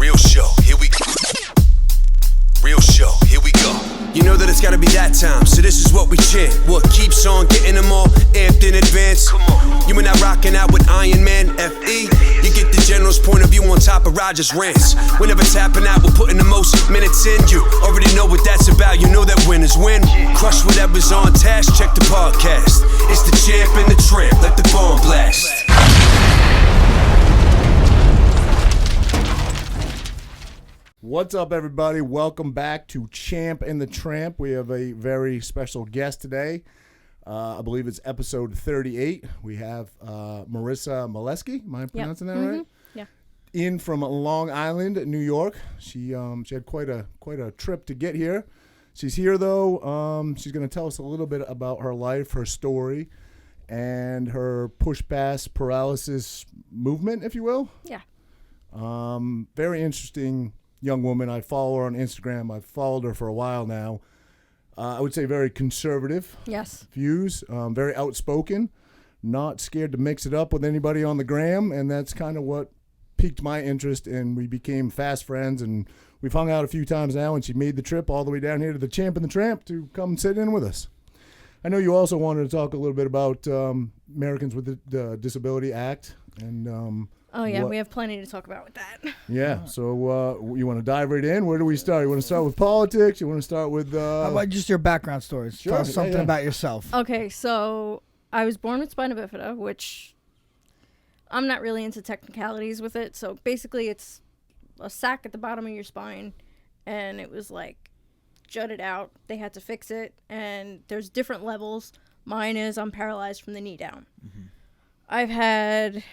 Real show, here we go. Real show, here we go. You know that it's gotta be that time, so this is what we chant. What keeps on getting them all amped in advance? Come on. You and I rocking out with Iron Man, F.E. You get the general's point of view on top of Roger's rants. Whenever tapping out, we're putting the most minutes in. You already know what that's about, you know that winners win. Crush whatever's on task, check the podcast. It's the champ and the tramp, let the bomb blast. What's up, everybody? Welcome back to Champ and the Tramp. We have a very special guest today. I believe it's episode 38. We have Marissa Meleske. Am I pronouncing that right? Yeah. In from Long Island, New York. She had quite a trip to get here. She's here though. She's going to tell us a little bit about her life, her story, and her push-pass paralysis movement, if you will. Yeah. Very interesting young woman. I follow her on Instagram. I've followed her for a while now. I would say very conservative views, very outspoken, not scared to mix it up with anybody on the gram, and that's kind of what piqued my interest, and we became fast friends, and we've hung out a few times now, and she made the trip all the way down here to the Champ and the Tramp to come sit in with us. I know you also wanted to talk a little bit about Americans with the Disability Act, and we have plenty to talk about with that. Yeah, so you want to dive right in? Where do we start? You want to start with politics? You want to start with... How about just your background stories? Sure, Tell us something about yourself. Okay, so I was born with spina bifida, which I'm not really into technicalities with it. So basically it's a sac at the bottom of your spine, and it was like jutted out. They had to fix it, and there's different levels. Mine is I'm paralyzed from the knee down. Mm-hmm. I've had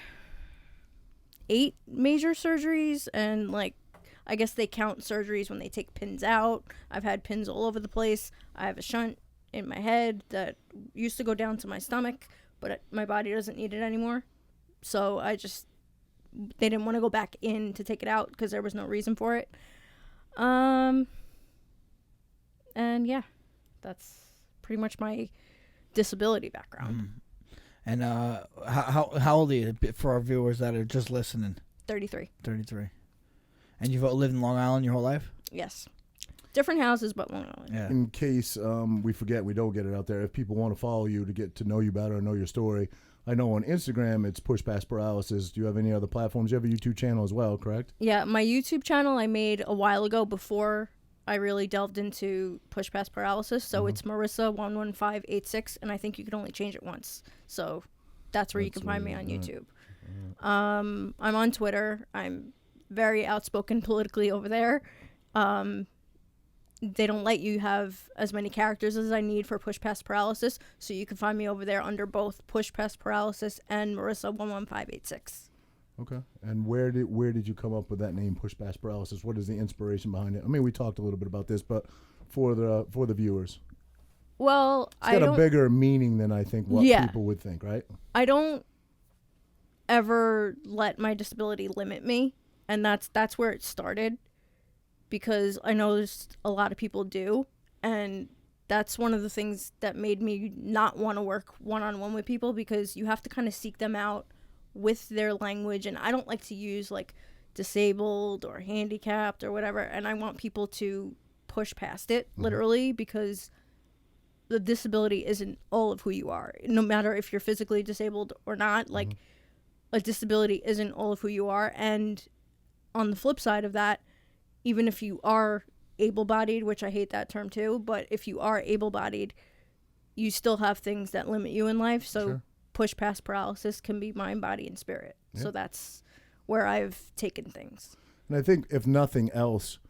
8 major surgeries, and I guess they count surgeries when they take pins out. I've had pins all over the place. I have a shunt in my head that used to go down to my stomach, but my body doesn't need it anymore. So they didn't want to go back in to take it out because there was no reason for it. And yeah, that's pretty much my disability background. Mm. And how old are you, for our viewers that are just listening? 33. 33. And you've lived in Long Island your whole life? Yes. Different houses, but Long Island. Yeah. In case we forget, we don't get it out there, if people want to follow you to get to know you better and know your story, I know on Instagram it's Push Pass Paralysis. Do you have any other platforms? You have a YouTube channel as well, correct? Yeah, my YouTube channel I made a while ago before I really delved into push pass paralysis. So it's Marissa 11586, and I think you can only change it once. So that's where you can find me on YouTube. I'm on Twitter. I'm very outspoken politically over there. They don't let you have as many characters as I need for push pass paralysis, so you can find me over there under both push pass paralysis and Marissa 11586. Okay. And where did you come up with that name, Push Pass Paralysis? What is the inspiration behind it? I mean, we talked a little bit about this, but for the viewers, well, it's got a bigger meaning than I think what people would think, right? I don't ever let my disability limit me, and that's where it started, because I know there's a lot of people do, and that's one of the things that made me not want to work one-on-one with people, because you have to kind of seek them out with their language, and I don't like to use disabled or handicapped or whatever, and I want people to push past it, literally, because the disability isn't all of who you are, no matter if you're physically disabled or not. A disability isn't all of who you are. And on the flip side of that, even if you are able-bodied, which I hate that term too, but if you are able-bodied, you still have things that limit you in life. So push past paralysis can be mind, body, and spirit. Yeah. So that's where I've taken things. And I think, if nothing else,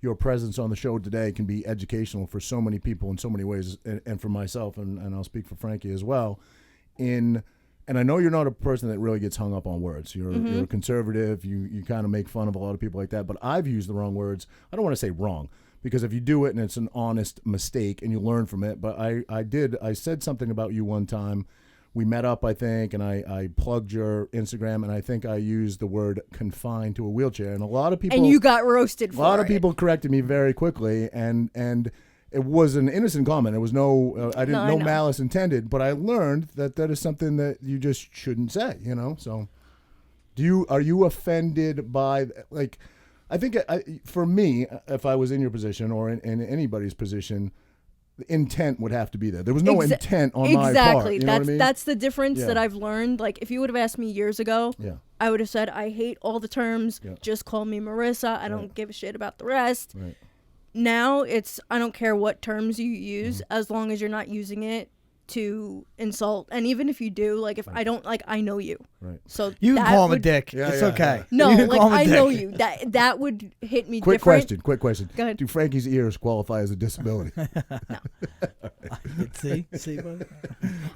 your presence on the show today can be educational for so many people in so many ways, and for myself, and I'll speak for Frankie as well. And I know you're not a person that really gets hung up on words. You're a conservative. You kind of make fun of a lot of people like that. But I've used the wrong words. I don't want to say wrong, because if you do it and it's an honest mistake and you learn from it. But I said something about you one time. We met up, I think, and I plugged your Instagram, and I think I used the word confined to a wheelchair. And a lot of people... And you got roasted for it. A lot of people corrected me very quickly, and it was an innocent comment. It was no malice intended, but I learned that is something that you just shouldn't say, So are you offended by, I think for me, if I was in your position or in anybody's position, the intent would have to be there. There was no intent on my part. Exactly. You know what I mean? That's the difference Yeah. that I've learned. Like, if you would have asked me years ago, Yeah. I would have said, I hate all the terms. Yeah. Just call me Marissa. I don't give a shit about the rest. Right. Now it's, I don't care what terms you use, Mm-hmm. as long as you're not using it to insult. And even if you do, like, if I don't, like, I know you. Right. So You can that call him a would- dick. Yeah, It's yeah, okay. yeah. No, You can like, call him a I know dick. you. That would hit me Quick different. question. Go ahead. Do Frankie's ears qualify as a disability? See, bud?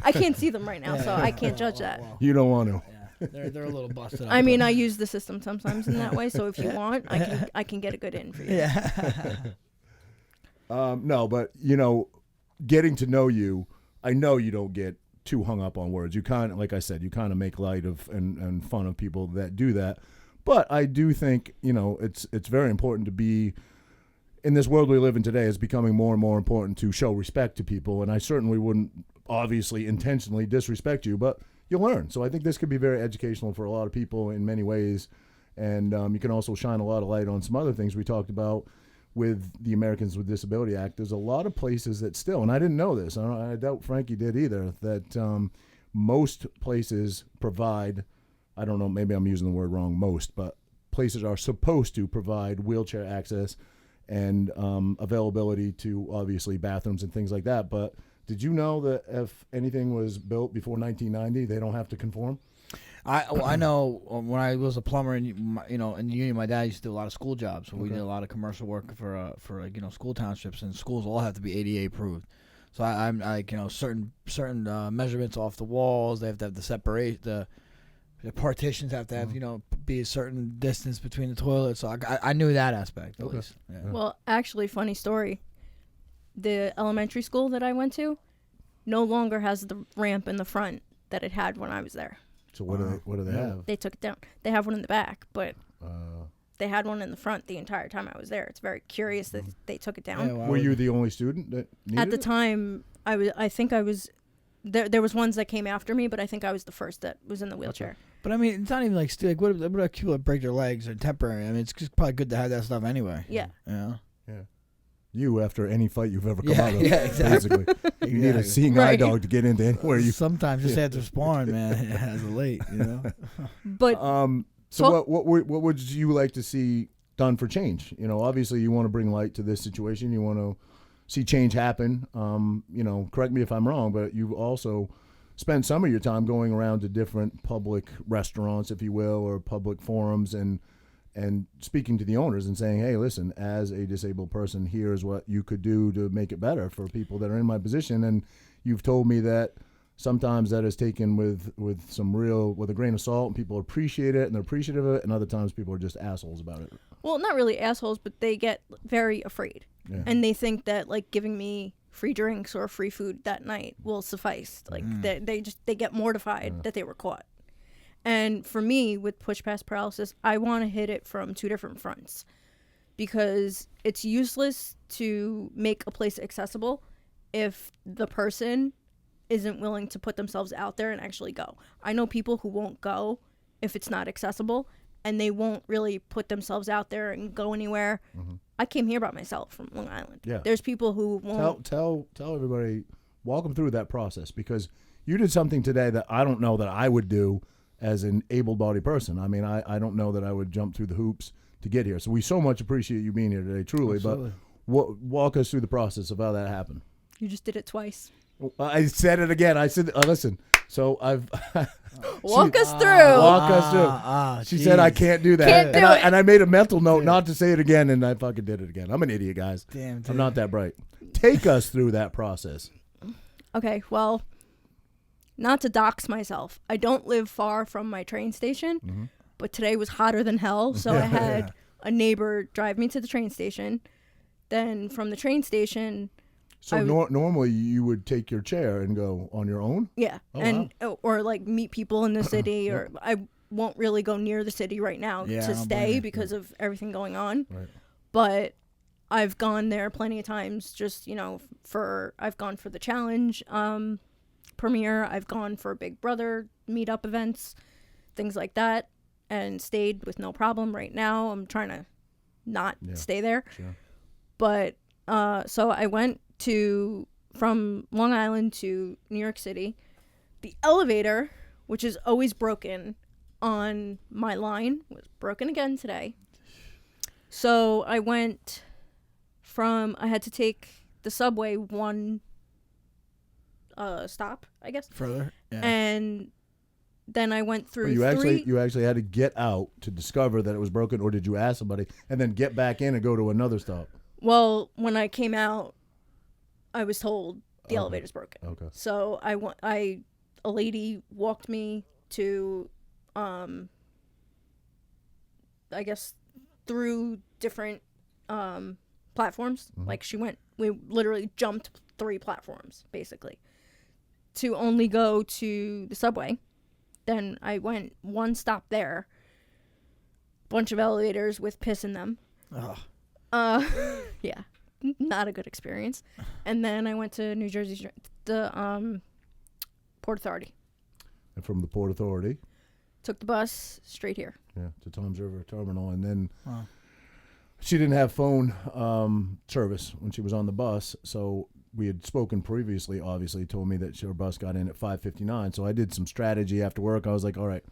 I can't see them right now, so I can't judge that. You don't want to. Yeah, they're a little busted up. I mean, I use the system sometimes in that way, so if you want, I can get a good in for you. yeah. No, but getting to know you, I know you don't get too hung up on words. You kind of, like I said, you kind of make light of and fun of people that do that. But I do think it's very important to be in this world we live in today. It's becoming more and more important to show respect to people, and I certainly wouldn't obviously intentionally disrespect you, but you learn. So I think this could be very educational for a lot of people in many ways, and you can also shine a lot of light on some other things we talked about with the Americans with Disability Act. There's a lot of places that still, and I didn't know this, I doubt Frankie did either, that most places provide, I don't know, maybe I'm using the word wrong, most, but places are supposed to provide wheelchair access and availability to, obviously, bathrooms and things like that. But did you know that if anything was built before 1990, they don't have to conform? I know when I was a plumber in the union, my dad used to do a lot of school jobs. So we did a lot of commercial work for school townships, and schools all have to be ADA approved. So I'm like certain measurements off the walls. They have to have the separate the partitions have to have be a certain distance between the toilets. So I knew that aspect at least. Yeah. Well, actually, funny story. The elementary school that I went to no longer has the ramp in the front that it had when I was there. So what do they have? They took it down. They have one in the back, but they had one in the front the entire time I was there. It's very curious that they took it down. Yeah, Were you the only student that needed At the it? time, I think I was. There was ones that came after me, but I think I was the first that was in the wheelchair. But I mean, it's not even like still. Like, what about people that break their legs or temporary? I mean, it's just probably good to have that stuff anyway. Yeah. Yeah. You, after any fight you've ever come Yeah, out of, yeah, exactly. basically. You need a seeing eye Right. dog to get into anywhere you. Sometimes just after sparring, man, it has a late, But So what would you like to see done for change? Obviously you want to bring light to this situation. You want to see change happen. Correct me if I'm wrong, but you've also spent some of your time going around to different public restaurants, if you will, or public forums and speaking to the owners and saying, hey, listen, as a disabled person, here's what you could do to make it better for people that are in my position. And you've told me that sometimes that is taken with a grain of salt, and people appreciate it and they're appreciative of it, and other times people are just assholes about it. well, not really assholes, but they get very afraid. Yeah. And they think that, like, giving me free drinks or free food that night will suffice. Like, they get mortified that they were caught. And for me, with push past paralysis, I want to hit it from two different fronts, because it's useless to make a place accessible if the person isn't willing to put themselves out there and actually go. I know people who won't go if it's not accessible, and they won't really put themselves out there and go anywhere. Mm-hmm. I came here by myself from Long Island. Yeah. There's people who won't. Tell everybody, walk them through that process, because you did something today that I don't know that I would do as an able-bodied person. I mean, I don't know that I would jump through the hoops to get here. So we so much appreciate you being here today, truly. Absolutely. But walk us through the process of how that happened. You just did it twice. I said it again. I said, listen. So I've Walk us through. Walk us through. She said I can't do that, Can't do it. and I made a mental note not to say it again, and I fucking did it again. I'm an idiot, guys. Damn, I'm not that bright. Take us through that process. Okay, well, not to dox myself, I don't live far from my train station, but today was hotter than hell, so I had a neighbor drive me to the train station. Then from the train station, So normally you would take your chair and go on your own? yeah, Oh, or like meet people in the city, or I won't really go near the city right now Yeah, I to don't stay blame you. because of everything going on. Right. But I've gone there plenty of times, just, I've gone for the challenge premiere, I've gone for Big Brother meetup events, things like that, and stayed with no problem. Right now I'm trying to not Yeah. stay there. Sure. But so I went from Long Island to New York City. The elevator, which is always broken on my line, was broken again today. So I had to take the subway one stop, I guess. Further, yeah. And then I went through You three. actually had to get out to discover that it was broken, or did you ask somebody and then get back in and go to another stop? Well, when I came out, I was told the elevator's broken. Okay. So a lady walked me to, I guess, through different platforms. Mm-hmm. Like we literally jumped 3 platforms basically to only go to the subway. Then I went one stop there. Bunch of elevators with piss in them. Yeah, not a good experience. And then I went to New Jersey, the Port Authority. And from the Port Authority, Took the bus straight here. yeah, to Toms River Terminal, and then she didn't have phone service when she was on the bus, so we had spoken previously. Obviously, told me that her bus got in at 5:59. So I did some strategy after work. I was like, all right,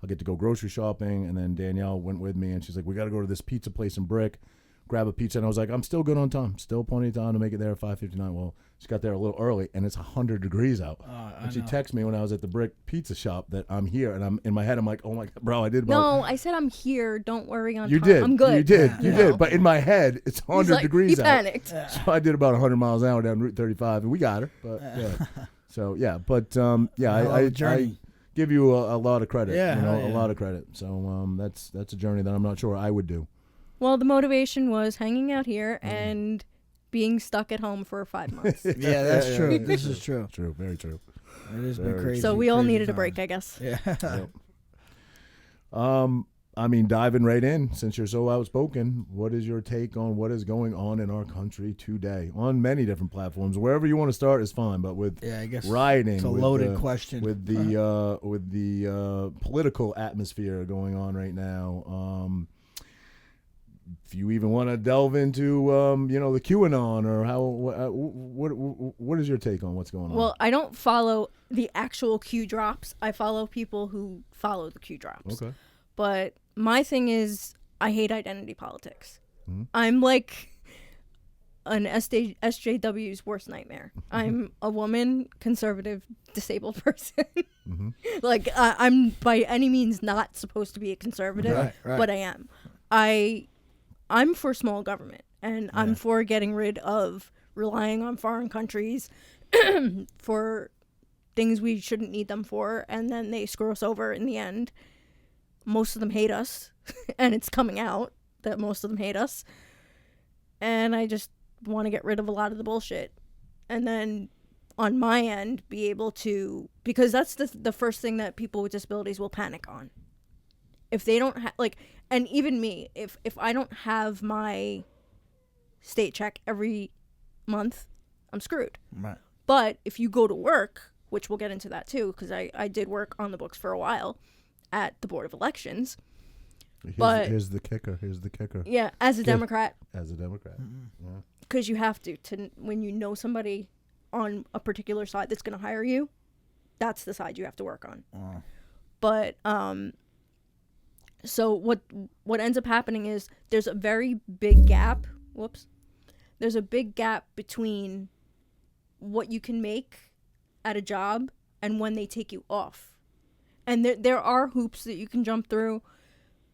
I'll get to go grocery shopping, and then Danielle went with me, and she's like, we got to go to this pizza place in Brick, grab a pizza, and I was like, I'm still good on time, still plenty of time to make it there at 5:59. Well, she got there a little early, and it's 100 degrees out. And she texted me when I was at the Brick Pizza shop that I'm here, and I'm in my head, I'm like, oh my God, bro, I did. No, I said I'm here. Don't worry on You time. did. I'm good. You did. Yeah. You did. But in my head, it's 100 degrees he out. panicked. So I did about 100 miles an hour down Route 35, and we got her. But yeah. So yeah, but yeah, I give you a lot of credit. Yeah, a lot of credit. So that's a journey that I'm not sure I would do. Well, the motivation was hanging out here and being stuck at home for 5 months. Yeah, that's true. This is true. True. Very true. It has been Very crazy. So we all crazy needed a times. break, I guess. Yeah. Yep. I mean, diving right in, since you're so outspoken, what is your take on what is going on in our country today on many different platforms? Wherever you want to start is fine, but with Yeah, I guess rioting, it's a with loaded the- question. with the political atmosphere going on right now. If you even want to delve into the QAnon or how what is your take on what's going on? Well, I don't follow the actual Q drops. I follow people who follow the Q drops. Okay. But my thing is, I hate identity politics. Mm-hmm. I'm like an SJW's worst nightmare. I'm a woman, conservative, disabled person. Mm-hmm. Like, I'm by any means not supposed to be a conservative, Right. but I am. I'm for small government, and I'm for getting rid of relying on foreign countries for things we shouldn't need them for, and then they screw us over in the end. Most of them hate us, and it's coming out that most of them hate us. And I just want to get rid of a lot of the bullshit. And then on my end, be able to, because that's the first thing that people with disabilities will panic on. If they don't have, and even me, if I don't have my state check every month, I'm screwed. Right. But if you go to work, which we'll get into that too, because I did work on the books for a while at the Board of Elections. Here's the kicker. Yeah, as a Democrat. As a Democrat. Because you have to when you know somebody on a particular side that's going to hire you, that's the side you have to work on. But so what ends up happening is there's a very big gap. There's a big gap between what you can make at a job and when they take you off. And there are hoops that you can jump through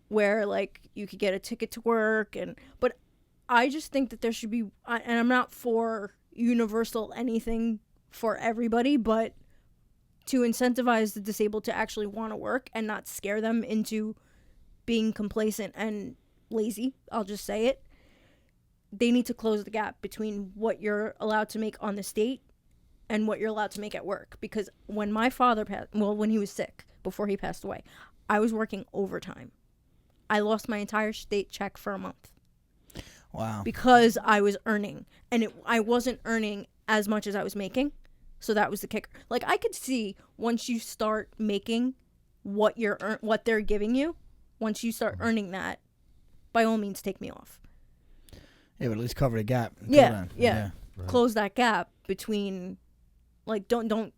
where you could get a ticket to work, but I just think that there should be, and I'm not for universal anything for everybody, but to incentivize the disabled to actually want to work and not scare them into being complacent and lazy, I'll just say it. They need to close the gap between what you're allowed to make on the state and what you're allowed to make at work. Because when my father when he was sick, before he passed away, I was working overtime. I lost my entire state check for a month. Wow. Because I was earning. And I wasn't earning as much as I was making. So that was the kicker. I could see once you start making what they're giving you, once you start earning that, by all means take me off. Yeah, but at least cover the gap. Yeah. Right. Close that gap between, like, don't.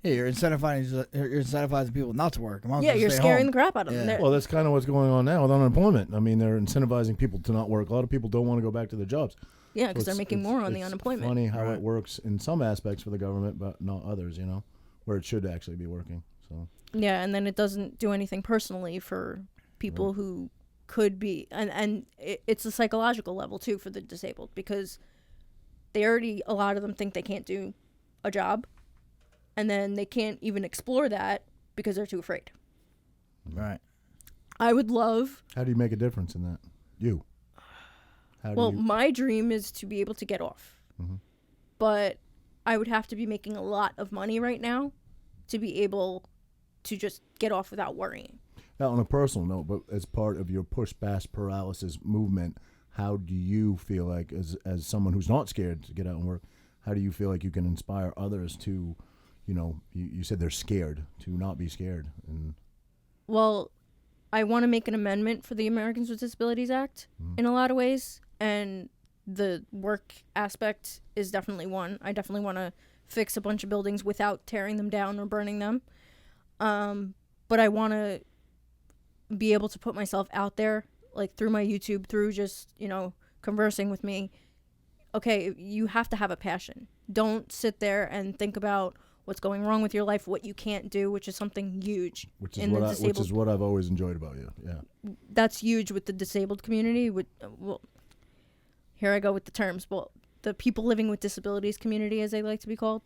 Yeah, you're incentivizing people not to work. Yeah, you're scaring the crap out of them. Yeah. Well, that's kind of what's going on now with unemployment. I mean, they're incentivizing people to not work. A lot of people don't want to go back to their jobs. Yeah, because they're making more on the unemployment. It's funny how it works in some aspects for the government, but not others, where it should actually be working. So. Yeah, and then it doesn't do anything personally for people who could be, and it's a psychological level too for the disabled, because a lot of them think they can't do a job, and then they can't even explore that because they're too afraid. Right. I would love. How do you make a difference in that? My dream is to be able to get off, but I would have to be making a lot of money right now to be able to just get off without worrying. Now, on a personal note, but as part of your push-past paralysis movement, how do you feel like, as someone who's not scared to get out and work, how do you feel like you can inspire others to, you said they're scared, to not be scared? Well, I want to make an amendment for the Americans with Disabilities Act in a lot of ways, and the work aspect is definitely one. I definitely want to fix a bunch of buildings without tearing them down or burning them. But I want to be able to put myself out there, like through my YouTube, through just, conversing with me. Okay, you have to have a passion. Don't sit there and think about what's going wrong with your life, what you can't do, which is something huge. Which is what I've always enjoyed about you. Yeah. That's huge with the disabled community. Here I go with the terms. Well, the people living with disabilities community, as they like to be called,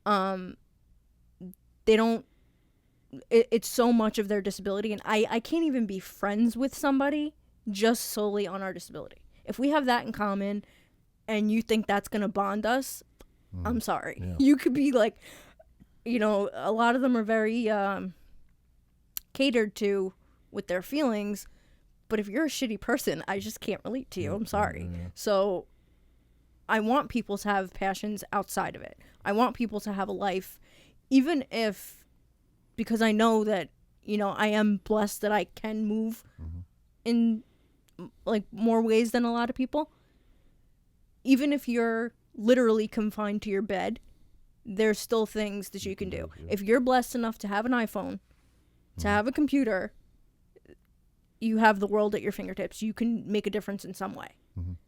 they don't. It's so much of their disability, and I can't even be friends with somebody just solely on our disability. If we have that in common, and you think that's gonna bond us, I'm sorry. Yeah. You could be like, a lot of them are very catered to with their feelings, but if you're a shitty person, I just can't relate to you. I'm sorry. Yeah. So I want people to have passions outside of it. I want people to have a life, even if, because I know that, I am blessed that I can move in like more ways than a lot of people. Even if you're literally confined to your bed, there's still things that you can do. Yeah. If you're blessed enough to have an iPhone, to have a computer, you have the world at your fingertips. You can make a difference in some way.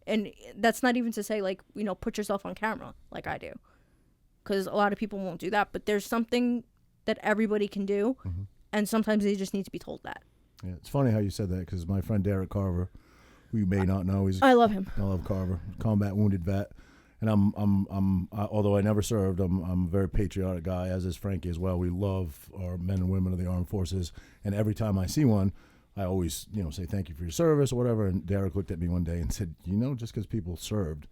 And that's not even to say, like, put yourself on camera like I do, because a lot of people won't do that. But there's something that everybody can do, and sometimes they just need to be told that. Yeah, it's funny how you said that, because my friend Derek Carver, who you may not know, I love him. I love Carver, combat wounded vet, and although I never served, I'm a very patriotic guy, as is Frankie as well. We love our men and women of the armed forces, and every time I see one, I always say thank you for your service or whatever. And Derek looked at me one day and said, just because people served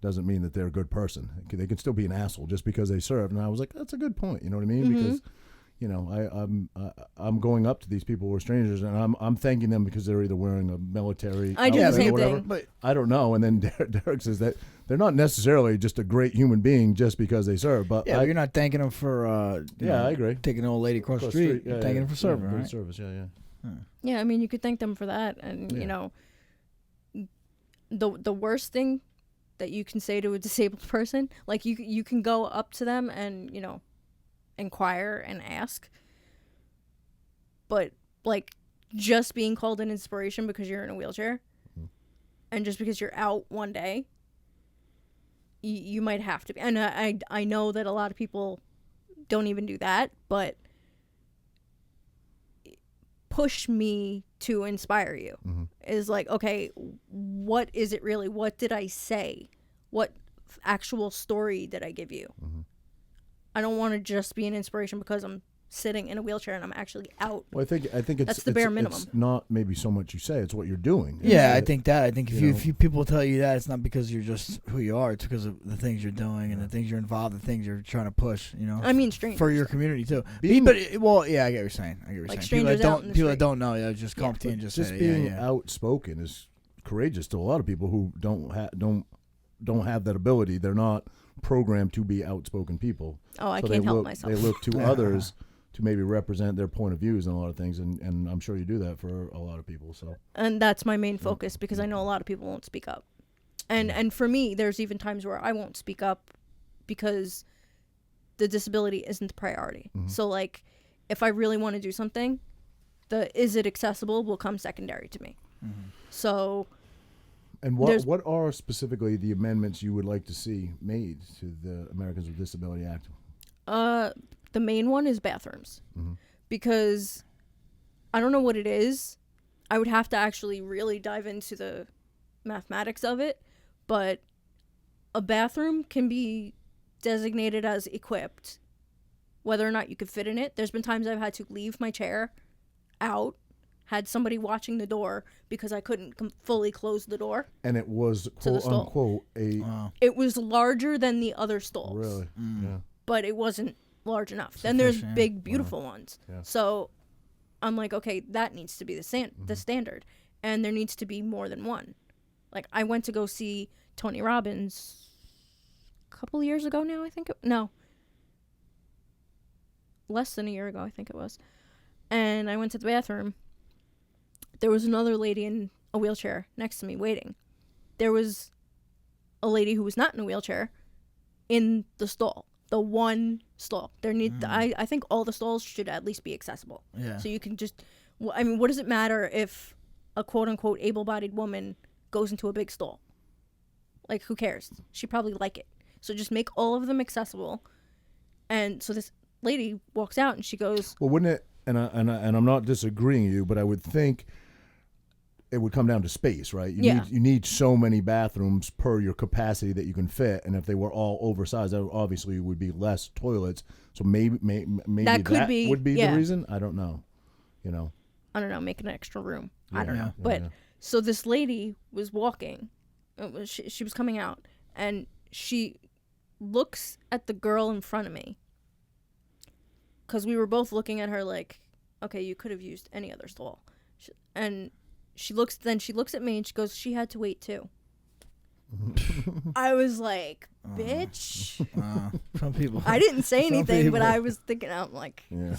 doesn't mean that they're a good person. They can still be an asshole just because they served. And I was like, that's a good point. You know what I mean? Because I'm going up to these people who are strangers, and I'm thanking them because they're either wearing a military I do the outfit same or whatever. thing. But I don't know. And then Derek says that they're not necessarily just a great human being just because they serve. But Yeah, you're not thanking them for I agree. taking an old lady across the street. Yeah, You're thanking them for serving, for right? service. Yeah. Yeah, I mean, you could thank them for that. And, the worst thing that you can say to a disabled person, like, you can go up to them and, inquire and ask. But, like, just being called an inspiration because you're in a wheelchair and just because you're out one day, you might have to be. And I know that a lot of people don't even do that, but push me to inspire you is like, okay, what is it really? What did I say? What actual story did I give you? I don't want to just be an inspiration because I'm sitting in a wheelchair and I'm actually out. Well, I think it's That's the bare minimum. It's not maybe so much you say; it's what you're doing. Yeah, I think if people tell you that, it's not because you're just who you are. It's because of the things you're doing and the things you're involved, the things you're trying to push. I mean, strangers for your community too. I get what you're saying. Like People strangers out in the that street. don't know, just come to you and just Just say, being yeah. outspoken is courageous to a lot of people who don't have that ability. They're not programmed to be outspoken people. Oh, I So can't they help look, myself. They look to others to maybe represent their point of views on a lot of things, and I'm sure you do that for a lot of people. So, and that's my main focus because I know a lot of people won't speak up, and for me, there's even times where I won't speak up because the disability isn't the priority. So like, if I really want to do something, is it accessible will come secondary to me. So. And what are specifically the amendments you would like to see made to the Americans with Disability Act? The main one is bathrooms. Because I don't know what it is. I would have to actually really dive into the mathematics of it. But a bathroom can be designated as equipped, whether or not you could fit in it. There's been times I've had to leave my chair out, had somebody watching the door because I couldn't fully close the door. And it was, quote unquote, It was larger than the other stalls. Really? Yeah. But it wasn't large enough. Then there's big, beautiful ones. Yeah. So I'm like, okay, that needs to be the standard. And there needs to be more than one. Like, I went to go see Tony Robbins a couple of years ago now, I think. Less than a year ago, I think it was. And I went to the bathroom. There was another lady in a wheelchair next to me waiting. There was a lady who was not in a wheelchair in the stall. The one stall. I think all the stalls should at least be accessible. Yeah. So you can just, I mean, what does it matter if a quote-unquote able-bodied woman goes into a big stall? Like, who cares? She'd probably like it. So just make all of them accessible. And so this lady walks out and she goes... Well, wouldn't it, and I'm not disagreeing with you, but I would think it would come down to space, right? You need so many bathrooms per your capacity that you can fit, and if they were all oversized, that obviously would be less toilets. So maybe that would be the reason. I don't know. I don't know. Make an extra room. I don't know. But so this lady was walking. She was coming out, and she looks at the girl in front of me because we were both looking at her like, okay, you could have used any other stall, and. She looks at me and she goes, she had to wait too. I was like, bitch. Some people. I didn't say anything, but I was thinking, I'm like. Yeah.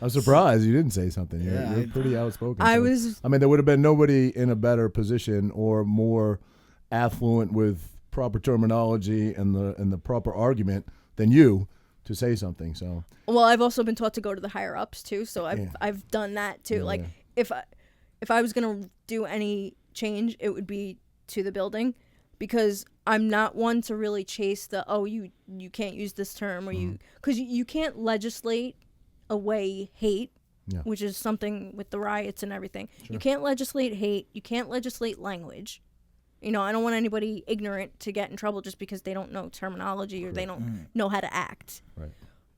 I'm surprised you didn't say something. You're pretty outspoken. I mean, there would have been nobody in a better position or more affluent with proper terminology and the proper argument than you to say something. So. Well, I've also been taught to go to the higher ups too, so I've done that too. Like. If I was going to do any change, it would be to the building because I'm not one to really chase you can't use this term or because you can't legislate away hate, which is something with the riots and everything. Sure. You can't legislate hate. You can't legislate language. I don't want anybody ignorant to get in trouble just because they don't know terminology or they don't know how to act. Right.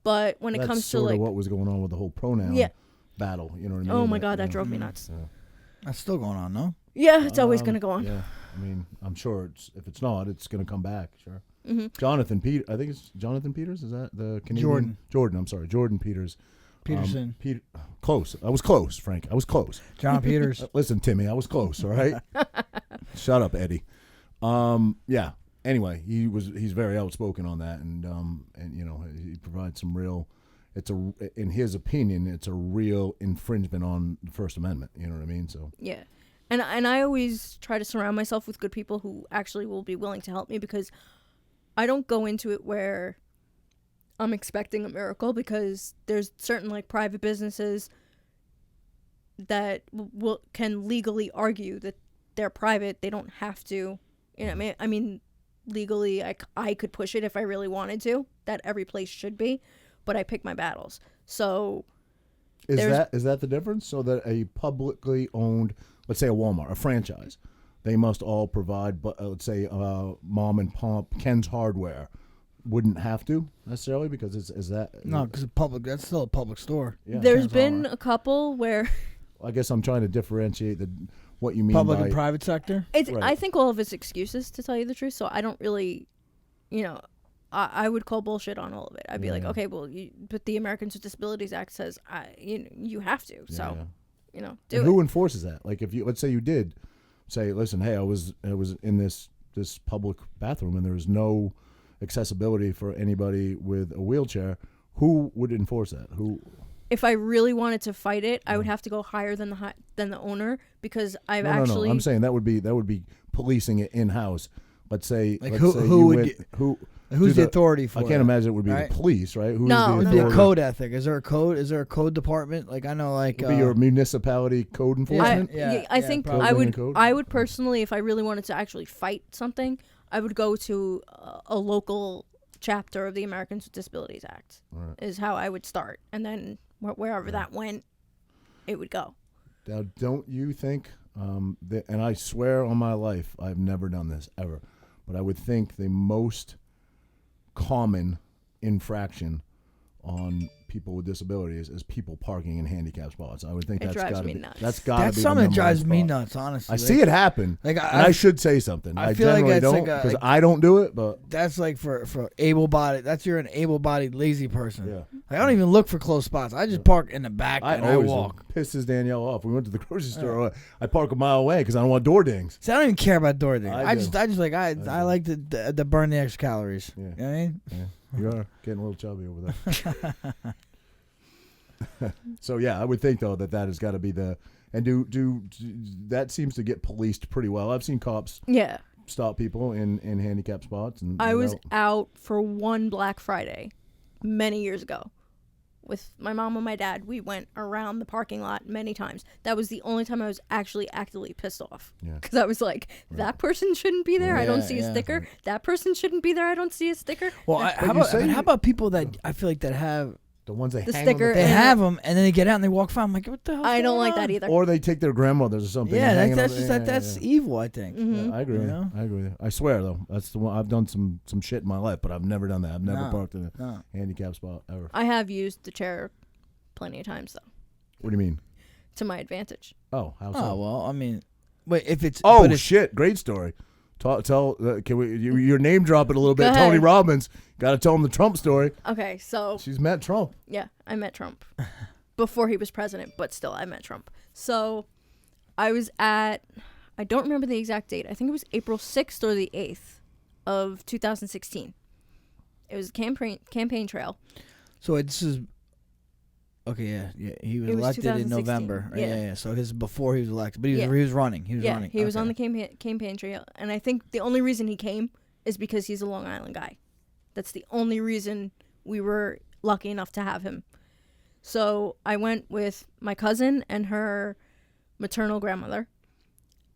But when it comes to like what was going on with the whole pronoun. Battle, you know what I mean? Oh my God, that drove me nuts. Yeah. That's still going on, no? Yeah, it's always going to go on. Yeah, I mean, I'm sure if it's not, it's going to come back. Sure. I think it's Jonathan Peters. Is that the Canadian? Jordan. I'm sorry, Jordan Peters. Peterson. Close. I was close, Frank. I was close. John Peters. Listen, Timmy, I was close. All right. Shut up, Eddie. Yeah. Anyway, he's very outspoken on that, and he provides some real. In his opinion, it's a real infringement on the First Amendment. You know what I mean? So yeah, and I always try to surround myself with good people who actually will be willing to help me because I don't go into it where I'm expecting a miracle because there's certain like private businesses that can legally argue that they're private. They don't have to. I mean, legally, I could push it if I really wanted to. That every place should be. But I pick my battles. So is that the difference? So that a publicly owned, let's say a Walmart, a franchise, they must all provide, but let's say mom and pop Ken's Hardware wouldn't have to necessarily because is that no, because that's still a public store. Yeah. There's been a couple where I guess I'm trying to differentiate what you mean public by and private sector. Right. I think all of it's excuses to tell you the truth. So I don't really, I would call bullshit on all of it. I'd be like, okay, well, but the Americans with Disabilities Act says, you have to. So, do it. Who enforces that? Like, if let's say you did say, listen, hey, I was in this public bathroom and there was no accessibility for anybody with a wheelchair. Who would enforce that? Who? If I really wanted to fight it, I would have to go higher than the owner, because I've No, actually. no. I'm saying that would be policing it in house. Let's say, Like, let's say who you would went- get- who Who's do the authority for I it? can't imagine it would be right? the police, right? Who's No, the no. The authority? code ethic. Is there a code? Is there a code department? Like I know, like Would be your municipality code enforcement. I think probably. I would. Building code? I would personally, if I really wanted to actually fight something, I would go to a local chapter of the Americans with Disabilities Act. Right. Is how I would start, and then wherever that went, it would go. Now, don't you think? That, and I swear on my life, I've never done this ever, but I would think the most common infraction on people with disabilities is people parking in handicap spots. I would think It that's drives got to me be nuts. that's got to be That's the something that number drives one me spot. nuts. Honestly, I see it happen, Like and I should say something. I feel like generally it's don't like a- because I don't do it, but That's like for able-bodied. That's you're an able-bodied lazy person. yeah. Like, I don't even look for close spots. I just park in the back and I always walk. pisses Danielle off. We went to the grocery store. I park a mile away because I don't want door dings. See, I don't even care about door things. I I do. just like I like to burn the extra calories. Yeah. You know what I mean? Yeah, you are getting a little chubby over there. So yeah, I would think though that has got to be the and do that seems to get policed pretty well. I've seen cops Yeah. stop people in handicap spots, and I was without- out for one Black Friday many years ago with my mom and my dad. We went around the parking lot many times. That was the only time I was actually actively pissed off. Yeah. Because I was like, that person shouldn't be there. I don't see a Yeah. sticker. That person shouldn't be there. I don't see a sticker. Well, how about people that I feel like that have the ones that The hang sticker on they And- have them and then they get out and they walk fine. I'm like, what the hell? I don't like that either. or they take their grandmothers or something. Yeah, and hang that's on- just yeah, that's yeah. evil. I think. Mhm. Yeah, I agree. You with know? you. I agree with you. I swear though, that's the one I've done some shit in my life, but I've never done that. I've never No, parked in a no. handicap spot ever. I have used the chair plenty of times, though, What do you mean? to my advantage. Oh, how so? Oh well, I mean, wait if it's Oh but if- shit! Great story. Tell can we? Your name drop it a little bit. Go Tony ahead. Robbins. Got to tell him the Trump story. Okay, so She's met Trump. yeah, I met Trump before he was president, but still, I met Trump. So I was I don't remember the exact date. I think it was April 6th or the 8th of 2016. It was a campaign trail. So this is okay. Yeah. He was It was elected in 2016, November. yeah. Yeah. So this is before he was elected, but he Yeah. was running. He was Yeah, running. he was on the Okay. campaign trail, and I think the only reason he came is because he's a Long Island guy. That's the only reason we were lucky enough to have him. So I went with my cousin and her maternal grandmother,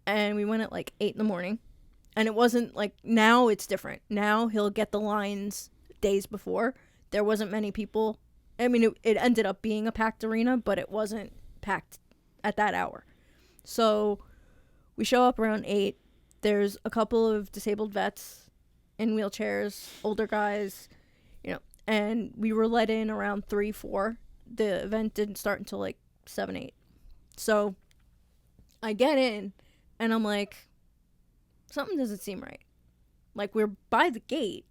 and we went at like 8 in the morning. And it wasn't like, now it's different. Now he'll get the lines days before. There wasn't many people. I mean, it ended up being a packed arena, but it wasn't packed at that hour. So we show up around 8. There's a couple of disabled vets in wheelchairs, older guys, and we were let in around 3, 4. The event didn't start until like 7, 8. So I get in, and I'm like, something doesn't seem right. Like, we're by the gate,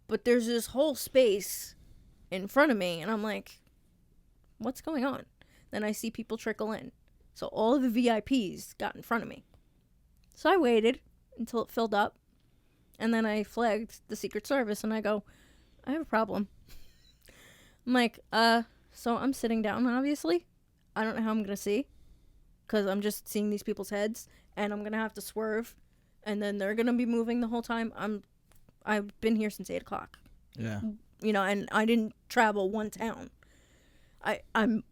but there's this whole space in front of me, and I'm like, what's going on? Then I see people trickle in. So all of the VIPs got in front of me. So I waited until it filled up, and then I flagged the Secret Service, and I go, I have a problem. I'm like, so I'm sitting down, obviously. I don't know how I'm going to see, because I'm just seeing these people's heads, and I'm going to have to swerve, and then they're going to be moving the whole time. I've been here since 8 o'clock. Yeah. And I didn't travel one town. I'm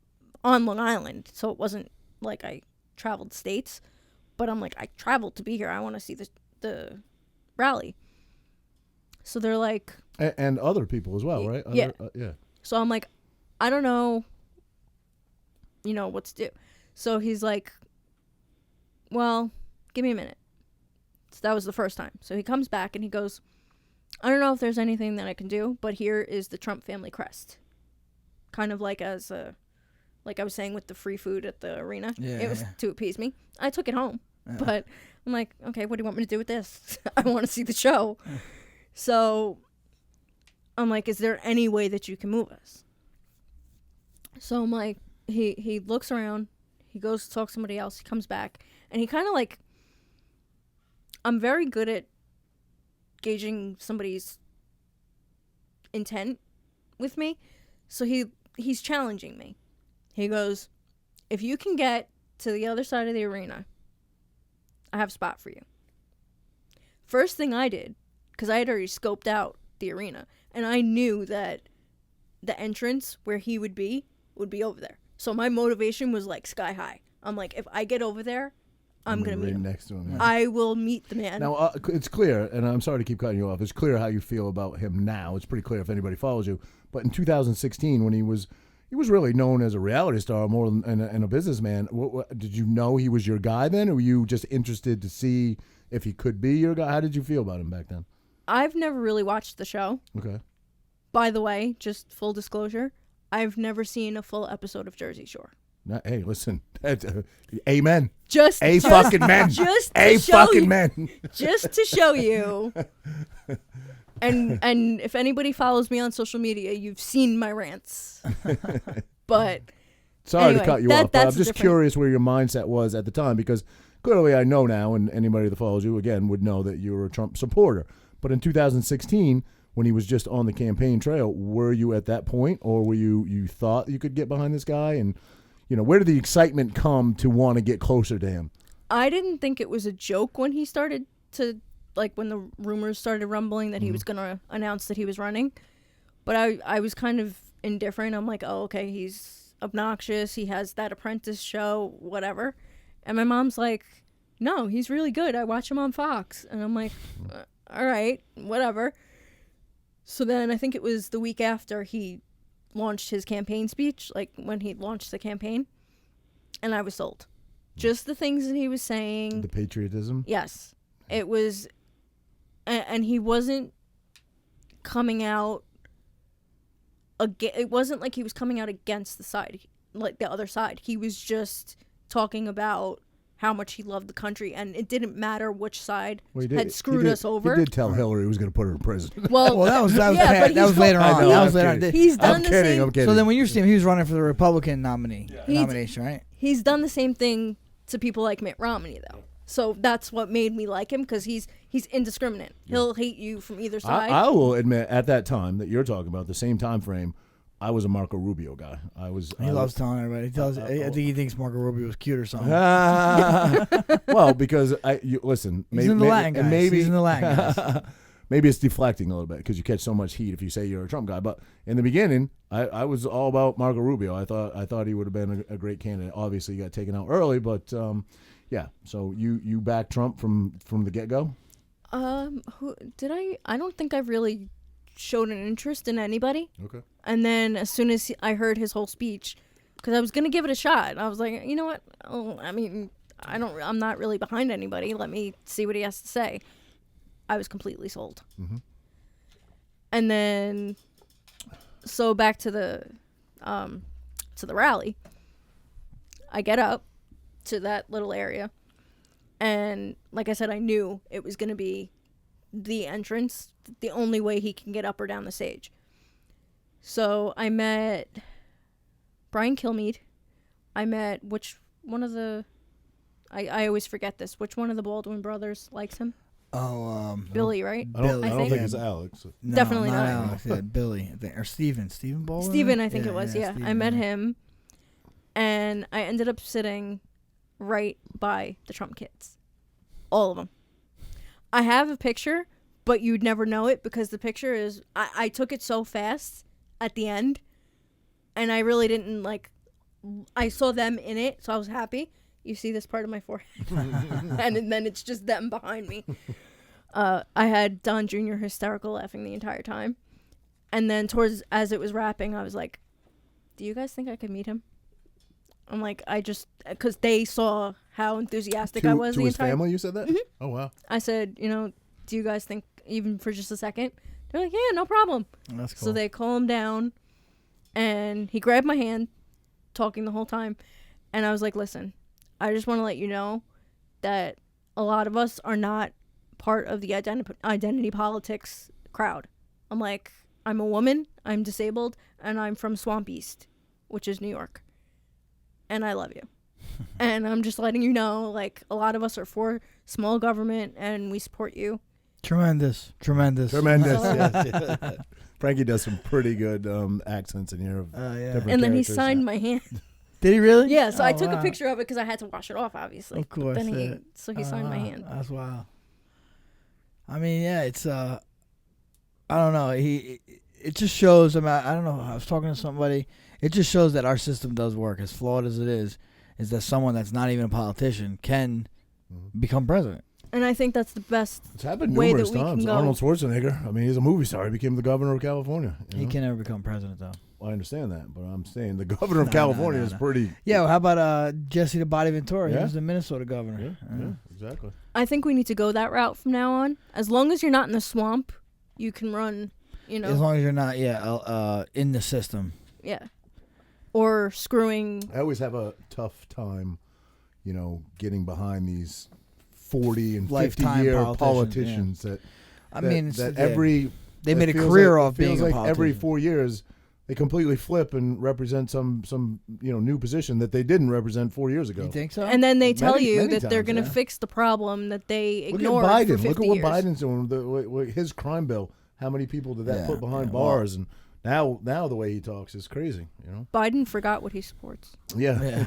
on Long Island, so it wasn't like I traveled states, but I'm like, I traveled to be here. I want to see the rally. So they're like, And other people as well, right? Yeah. Yeah. so I'm like, I don't know, what to do. So he's like, well, give me a minute. So that was the first time. So he comes back and he goes, I don't know if there's anything that I can do, but here is the Trump family crest. Kind of like like I was saying with the free food at the arena. Yeah, It was yeah. to appease me. I took it home. But I'm like, okay, what do you want me to do with this? I want to see the show. So I'm like, is there any way that you can move us? So I'm like, he looks around. He goes to talk to somebody else. He comes back. And he kind of like, I'm very good at gauging somebody's intent with me. So he's challenging me. He goes, if you can get to the other side of the arena, I have a spot for you. First thing I did, because I had already scoped out the arena, and I knew that the entrance where he would be over there. So my motivation was like sky high. I'm like, if I get over there, I'm going to meet him. Next to him. Yeah. I will meet the man. Now, it's clear, and I'm sorry to keep cutting you off. It's clear how you feel about him now. It's pretty clear if anybody follows you. But in 2016, when he was really known as a reality star more than and a businessman, did you know he was your guy then, or were you just interested to see if he could be your guy? How did you feel about him back then? I've never really watched the show. Okay. By the way, just full disclosure, I've never seen a full episode of Jersey Shore. Hey, listen. Amen. Just fucking men. Just to a show fucking you, men. Just to show you. And if anybody follows me on social media, you've seen my rants. But sorry anyway, to cut you off, but I'm just different. curious where your mindset was at the time, because clearly I know now, and anybody that follows you again would know that you were a Trump supporter. But in 2016, when he was just on the campaign trail, were you at that point, or were you thought you could get behind this guy? And where did the excitement come to want to get closer to him? I didn't think it was a joke when he started to, like, when the rumors started rumbling that he was going to announce that he was running. But I was kind of indifferent. I'm like, oh, okay, he's obnoxious. He has that Apprentice show, whatever. And my mom's like, no, he's really good. I watch him on Fox. And I'm like, all right, whatever. So then I think it was the week after he launched his campaign speech, like when he launched the campaign, and I was sold. Just the things that he was saying. The patriotism? Yes. It was, and he wasn't coming out, it wasn't like he was coming out against the side, like the other side. He was just talking about how much he loved the country, and it didn't matter which side had screwed us over. He did tell Hillary he was going to put her in prison. Well, that was yeah, that was later on. That was later on. He's done the same. I'm kidding. So then when you see him, he was running for the Republican nomination, right? He's done the same thing to people like Mitt Romney, though. So that's what made me like him, because he's indiscriminate. He'll hate you from either side. I will admit, at that time that you're talking about, the same time frame, I was a Marco Rubio guy. He loves telling everybody. I think he thinks Marco Rubio was cute or something. Well, because listen, he's in the Latin guys. He's in the Latin guys. Maybe it's deflecting a little bit because you catch so much heat if you say you're a Trump guy. But in the beginning, I was all about Marco Rubio. I thought he would have been a great candidate. Obviously, he got taken out early, but yeah. So you backed Trump from the get go? Who did I? I don't think I've really showed an interest in anybody. Okay. And then as soon as I heard his whole speech, because I was gonna give it a shot, I was like, you know what? Oh, I mean, I'm not really behind anybody. Let me see what he has to say. I was completely sold. Mm-hmm. And then, so back to the rally. I get up to that little area, and like I said, I knew it was going to be the entrance, the only way he can get up or down the stage. So I met Brian Kilmeade. I met which one of the, I always forget this, which one of the Baldwin brothers likes him? Oh, Billy, right? I don't think it's Alex. No, Definitely not Alex. Yeah, Billy, or Steven Baldwin. Steven, I think it was. Yeah, Steven, I met him, and I ended up sitting right by the Trump kids, all of them. I have a picture, but you'd never know it because the picture is. I took it so fast at the end, and I really didn't like. I saw them in it, so I was happy. You see this part of my forehead, and then it's just them behind me. I had Don Jr. hysterical laughing the entire time. And then as it was wrapping, I was like, do you guys think I could meet him? I'm like, because they saw how enthusiastic I was to the his entire family, you said that? Mm-hmm. Oh, wow. I said, do you guys think even for just a second? They're like, yeah, no problem. That's cool. So they calm him down, and he grabbed my hand, talking the whole time. And I was like, listen, I just want to let you know that a lot of us are not part of the identity politics crowd. I'm like, I'm a woman, I'm disabled, and I'm from Swamp East, which is New York. And I love you. And I'm just letting you know, like, a lot of us are for small government, and we support you. Tremendous. Yes. Frankie does some pretty good accents in here. Of different And then he characters. signed my hand. Did he really? Yeah, so I took wow. a picture of it because I had to wash it off, obviously. Of course. But then he signed my hand. That's wild. I mean, yeah, it's I don't know. It just shows. I don't know. I was talking to somebody. It just shows that our system does work, as flawed as it is that someone that's not even a politician can become president. And I think that's the best It's happened way numerous that we times. can go. Arnold Schwarzenegger. I mean, he's a movie star. He became the governor of California. You He know? can never become president, though. Well, I understand that, but I'm saying the governor of California is pretty. Yeah, well, how about Jesse the Body Ventura? Yeah. He was the Minnesota governor. Yeah, exactly. I think we need to go that route from now on. As long as you're not in the swamp, you can run, As long as you're not, in the system. Yeah. Or screwing. I always have a tough time, getting behind these 40 and 50-year politicians that. They made a career off being a like politician. every 4 years, they completely flip and represent some new position that they didn't represent 4 years ago. You think so? And then they tell Many- you many that they're times, going to fix the problem that they Look ignored at Biden. for 50 Look at what years. Biden's doing. His crime bill. How many people did that put behind well, bars? And now the way he talks is crazy. Biden forgot what he supports. Yeah.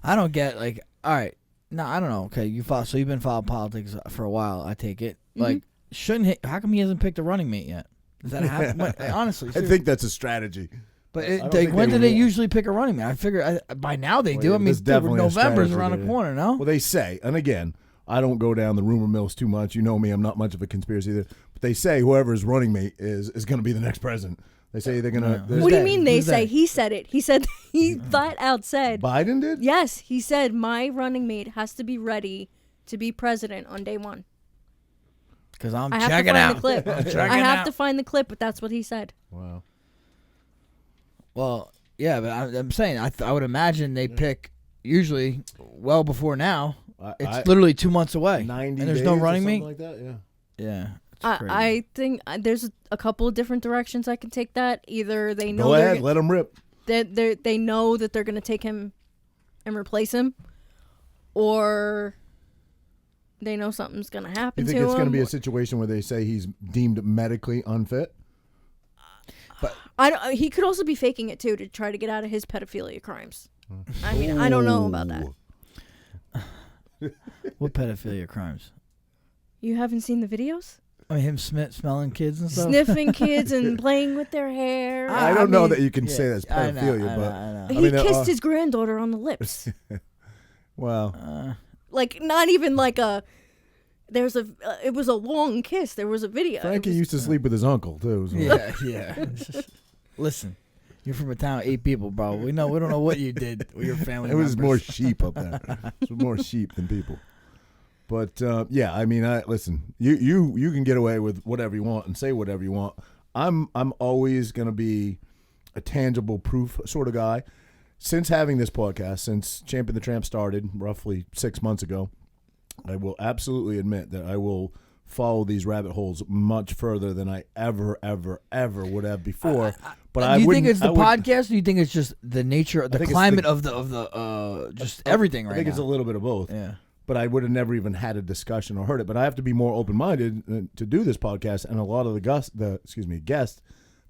I don't get all right. No, I don't know. Okay, you've been following politics for a while. I take it. Like, shouldn't he? How come he hasn't picked a running mate yet? Does that happen? Honestly, I think that's a strategy. But I don't think when they do they will. usually pick a running mate? I figure by now they do. I mean, there's definitely a November's strategy around the there. corner. No. Well, they say, and again, I don't go down the rumor mills too much. You know me; I'm not much of a conspiracy either. But they say whoever's running mate is going to be the next president. They say they're going to. What do you mean they Who's say? that? He said it. He said he flat out said. Biden did? Yes, he said my running mate has to be ready to be president on day one. Because I'm I have to checking find out. the clip. I have to find the clip, but that's what he said. Wow. Well, yeah, but I'm saying I would imagine they pick usually well before now. It's literally 2 months away. 90 and there's days no or running something mate. like that. Yeah. Yeah. I think there's a couple of different directions I can take that. Either they know Go ahead, let him rip. they know that they're going to take him and replace him, or they know something's going to happen You to think him. it's going to be a situation where they say he's deemed medically unfit? He could also be faking it too to try to get out of his pedophilia crimes. I mean, I don't know about that. What pedophilia crimes? You haven't seen the videos? I mean, him smelling kids and stuff. Sniffing kids and playing with their hair. I don't know mean, that you can say that's I know, pedophilia, I know, but I know. He I mean, kissed his granddaughter on the lips. well, Like, not even like a... it was a long kiss. There was a video. Frankie used to sleep with his uncle too. So. Yeah. Listen, you're from a town of 8 people, bro. We don't know what you did with your family. It was members. more sheep up there. It was more sheep than people. But yeah, I mean, listen. You can get away with whatever you want and say whatever you want. I'm always gonna be a tangible proof sort of guy. Since having this podcast, since Champion the Tramp started roughly 6 months ago, I will absolutely admit that I will follow these rabbit holes much further than I ever would have before. But do you think it's the podcast, or do you think it's just the nature, the think it's climate of the just everything right now? I think it's a little bit of both. Yeah. But I would have never even had a discussion or heard it. But I have to be more open-minded to do this podcast, and a lot of the guests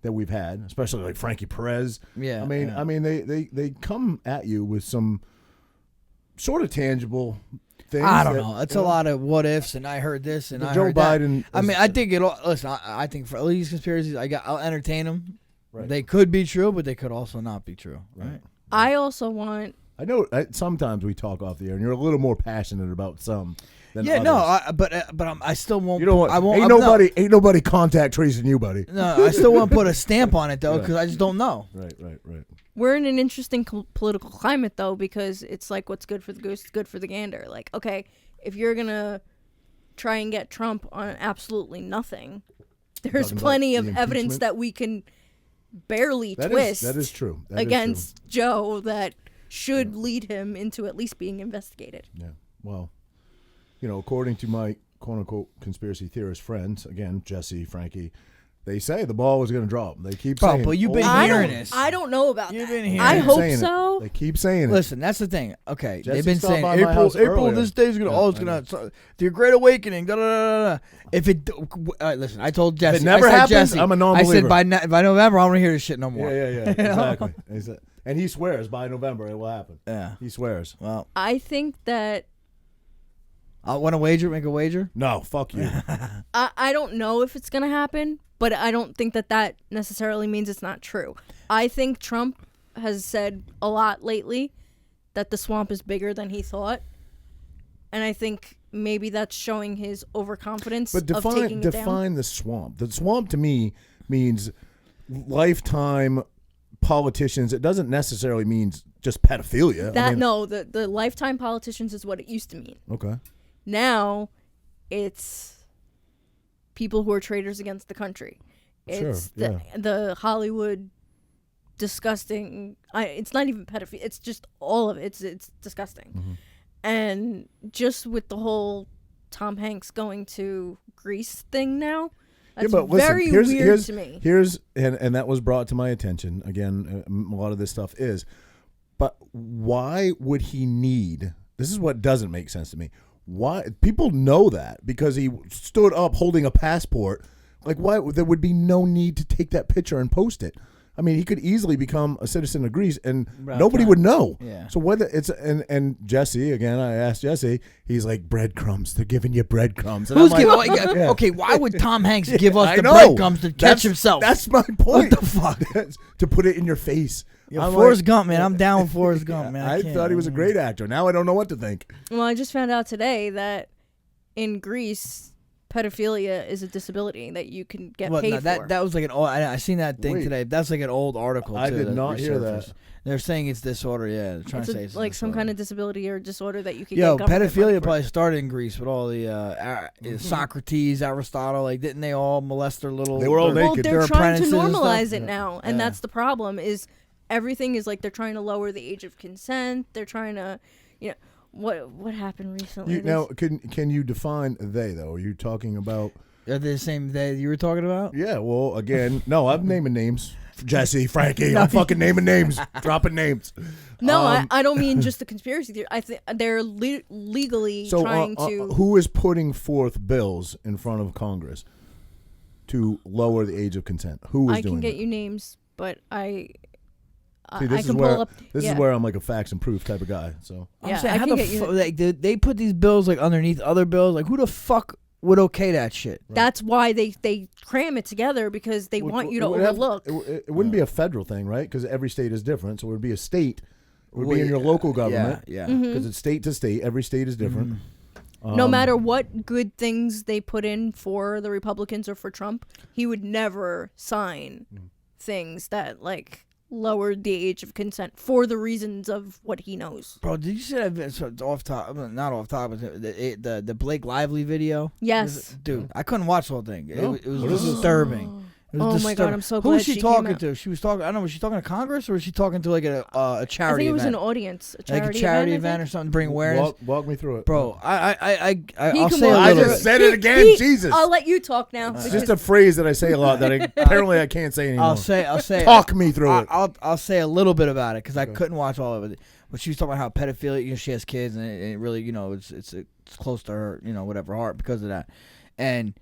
that we've had, especially like Frankie Perez. Yeah. I mean, they come at you with some sort of tangible things. I don't know. It's a lot of what ifs, and I heard this, and I Joe heard that. Biden. I mean, I think it all. Listen, I think for all these conspiracies, I'll entertain them. Right. They could be true, but they could also not be true. Right. I also want... I know sometimes we talk off the air, and you're a little more passionate about some than Yeah, others. no, I still won't. You don't want. I won't. Ain't nobody contact tracing you, buddy. No, I still won't put a stamp on it though, because I just don't know. Right. We're in an interesting political climate, though, because it's like what's good for the goose is good for the gander. Like, okay, if you're going to try and get Trump on absolutely nothing, there's plenty of evidence that we can barely twist that is true. against Joe that should lead him into at least being investigated. Yeah. Well, according to my quote-unquote conspiracy theorist friends, again, Jesse, Frankie, They say the ball was going to drop. They keep Bro, saying. but you've been I hearing don't, this. I don't know about You've that. been hearing I it. hope saying it. so. They keep saying it. Listen, that's the thing. Okay, Jesse they've been stopped saying by my house April. earlier. This day's gonna. Yeah, Oh, it's I know. gonna. The Great Awakening. Da, da, da, da, da. If it listen, I told Jesse. If it never I said, happens, Jesse, I'm a I non-believer. said by November, I don't want to hear this shit no more. Yeah. You know? Exactly. And he swears by November it will happen. Yeah. He swears. Well, I think that I want to wager. Make a wager. No, fuck you. I don't know if it's gonna happen, but I don't think that necessarily means it's not true. I think Trump has said a lot lately that the swamp is bigger than he thought, and I think maybe that's showing his overconfidence But of taking it down. define the swamp. The swamp to me means lifetime politicians. It doesn't necessarily mean just pedophilia. That no, the lifetime politicians is what it used to mean. Okay. Now, it's people who are traitors against the country. It's Sure, the Hollywood disgusting. It's not even pedophilia. It's just all of it. It's disgusting. Mm-hmm. And just with the whole Tom Hanks going to Greece thing now, that's but listen, very here's, weird here's, to me. And that was brought to my attention. Again, a lot of this stuff is. But why would he need? This is what doesn't make sense to me. Why people know that because he stood up holding a passport. Like, why there would be no need to take that picture and post it. I mean, he could easily become a citizen of Greece, and nobody would know. Yeah. So whether it's and Jesse again, I asked Jesse. He's like breadcrumbs. They're giving you breadcrumbs. And Who's I'm like, giving? yeah. Okay, why would Tom Hanks give us I the know. breadcrumbs to catch That's- himself? That's my point. What the fuck? To put it in your face. Yeah, I'm Forrest like- Gump, man. I'm down with Forrest Gump, man. I can't. thought he was a great actor. Now I don't know what to think. Well, I just found out today that in Greece, pedophilia is a disability that you can get Well, paid no, for. that was like an old. I seen that thing Wait. today. That's like an old article. I too, did that not hear resurfaced. that. They're saying it's disorder. Yeah, they're trying It's to say it's like some disorder. kind of disability or disorder that you can Yo, get government money pedophilia for. probably started in Greece with all the Socrates, Aristotle. Like, didn't they all molest their little? They were all their- Well, naked. they're their trying to apprentices and stuff? normalize it now, and Yeah. that's the problem. Is everything is like they're trying to lower the age of consent. They're trying to, what happened recently? Now, can you define they though? Are you talking about? Are they the same that you were talking about? Yeah. Well, again, no. I'm naming names. Jesse, Frankie. I'm fucking naming names. Dropping names. No, I don't mean just the conspiracy theory. I think they're legally So, trying to. who is putting forth bills in front of Congress to lower the age of consent? Who is I doing can get that? you names, but See, I this is can where pull up. this is where I'm like a facts and proof type of guy. So Yeah, I'm saying, I how can the get you. fuck like, they put these bills like underneath other bills? Like, who the fuck would okay that shit? That's why they cram it together because they want you to It would have- overlook. it wouldn't be a federal thing, right? Because every state is different. So it would be a state. It would be in your local government. Yeah. Mm-hmm. Because it's state to state. Every state is different. No matter what good things they put in for the Republicans or for Trump, he would never sign things that like lowered the age of consent for the reasons of what he knows. Bro, did you see that? So it's off top, not off top. The Blake Lively video. Yes. Dude, I couldn't watch the whole thing. No? It was What is it? disturbing. It was Oh my disturbing. God, I'm so Who was glad she she talking came out. to? She was talking. I don't know. Was she talking to Congress or was she talking to like a I charity think it was event? an audience, a Like charity, a charity I event or think. something to bring awareness. Walk me through it. Bro, I'll He can say a walk I little through just bit. said it again. Jesus. I'll let you talk now. It's because just a phrase that I say a lot that apparently I can't say anymore. I'll say. Talk me through it. I'll say a little bit about it because I couldn't watch all of it. But she was talking about how pedophilia. She has kids, and it really, it's close to her, whatever heart because of that. And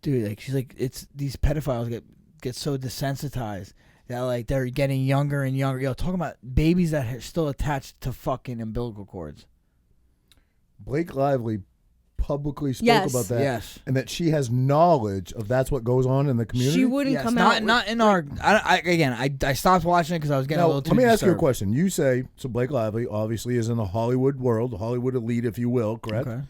dude, like she's like, it's these pedophiles get so desensitized that like they're getting younger and younger. Yo, talking about babies that are still attached to fucking umbilical cords. Blake Lively publicly spoke Yes. about that. Yes. And that she has knowledge of that's what goes on in the community. she wouldn't Yes, come not out. not in our. I stopped watching it because I was getting Now, a little too let me ask you a disturbed. question. You say, so Blake Lively obviously is in the Hollywood world, the Hollywood elite, if you will, correct? Okay,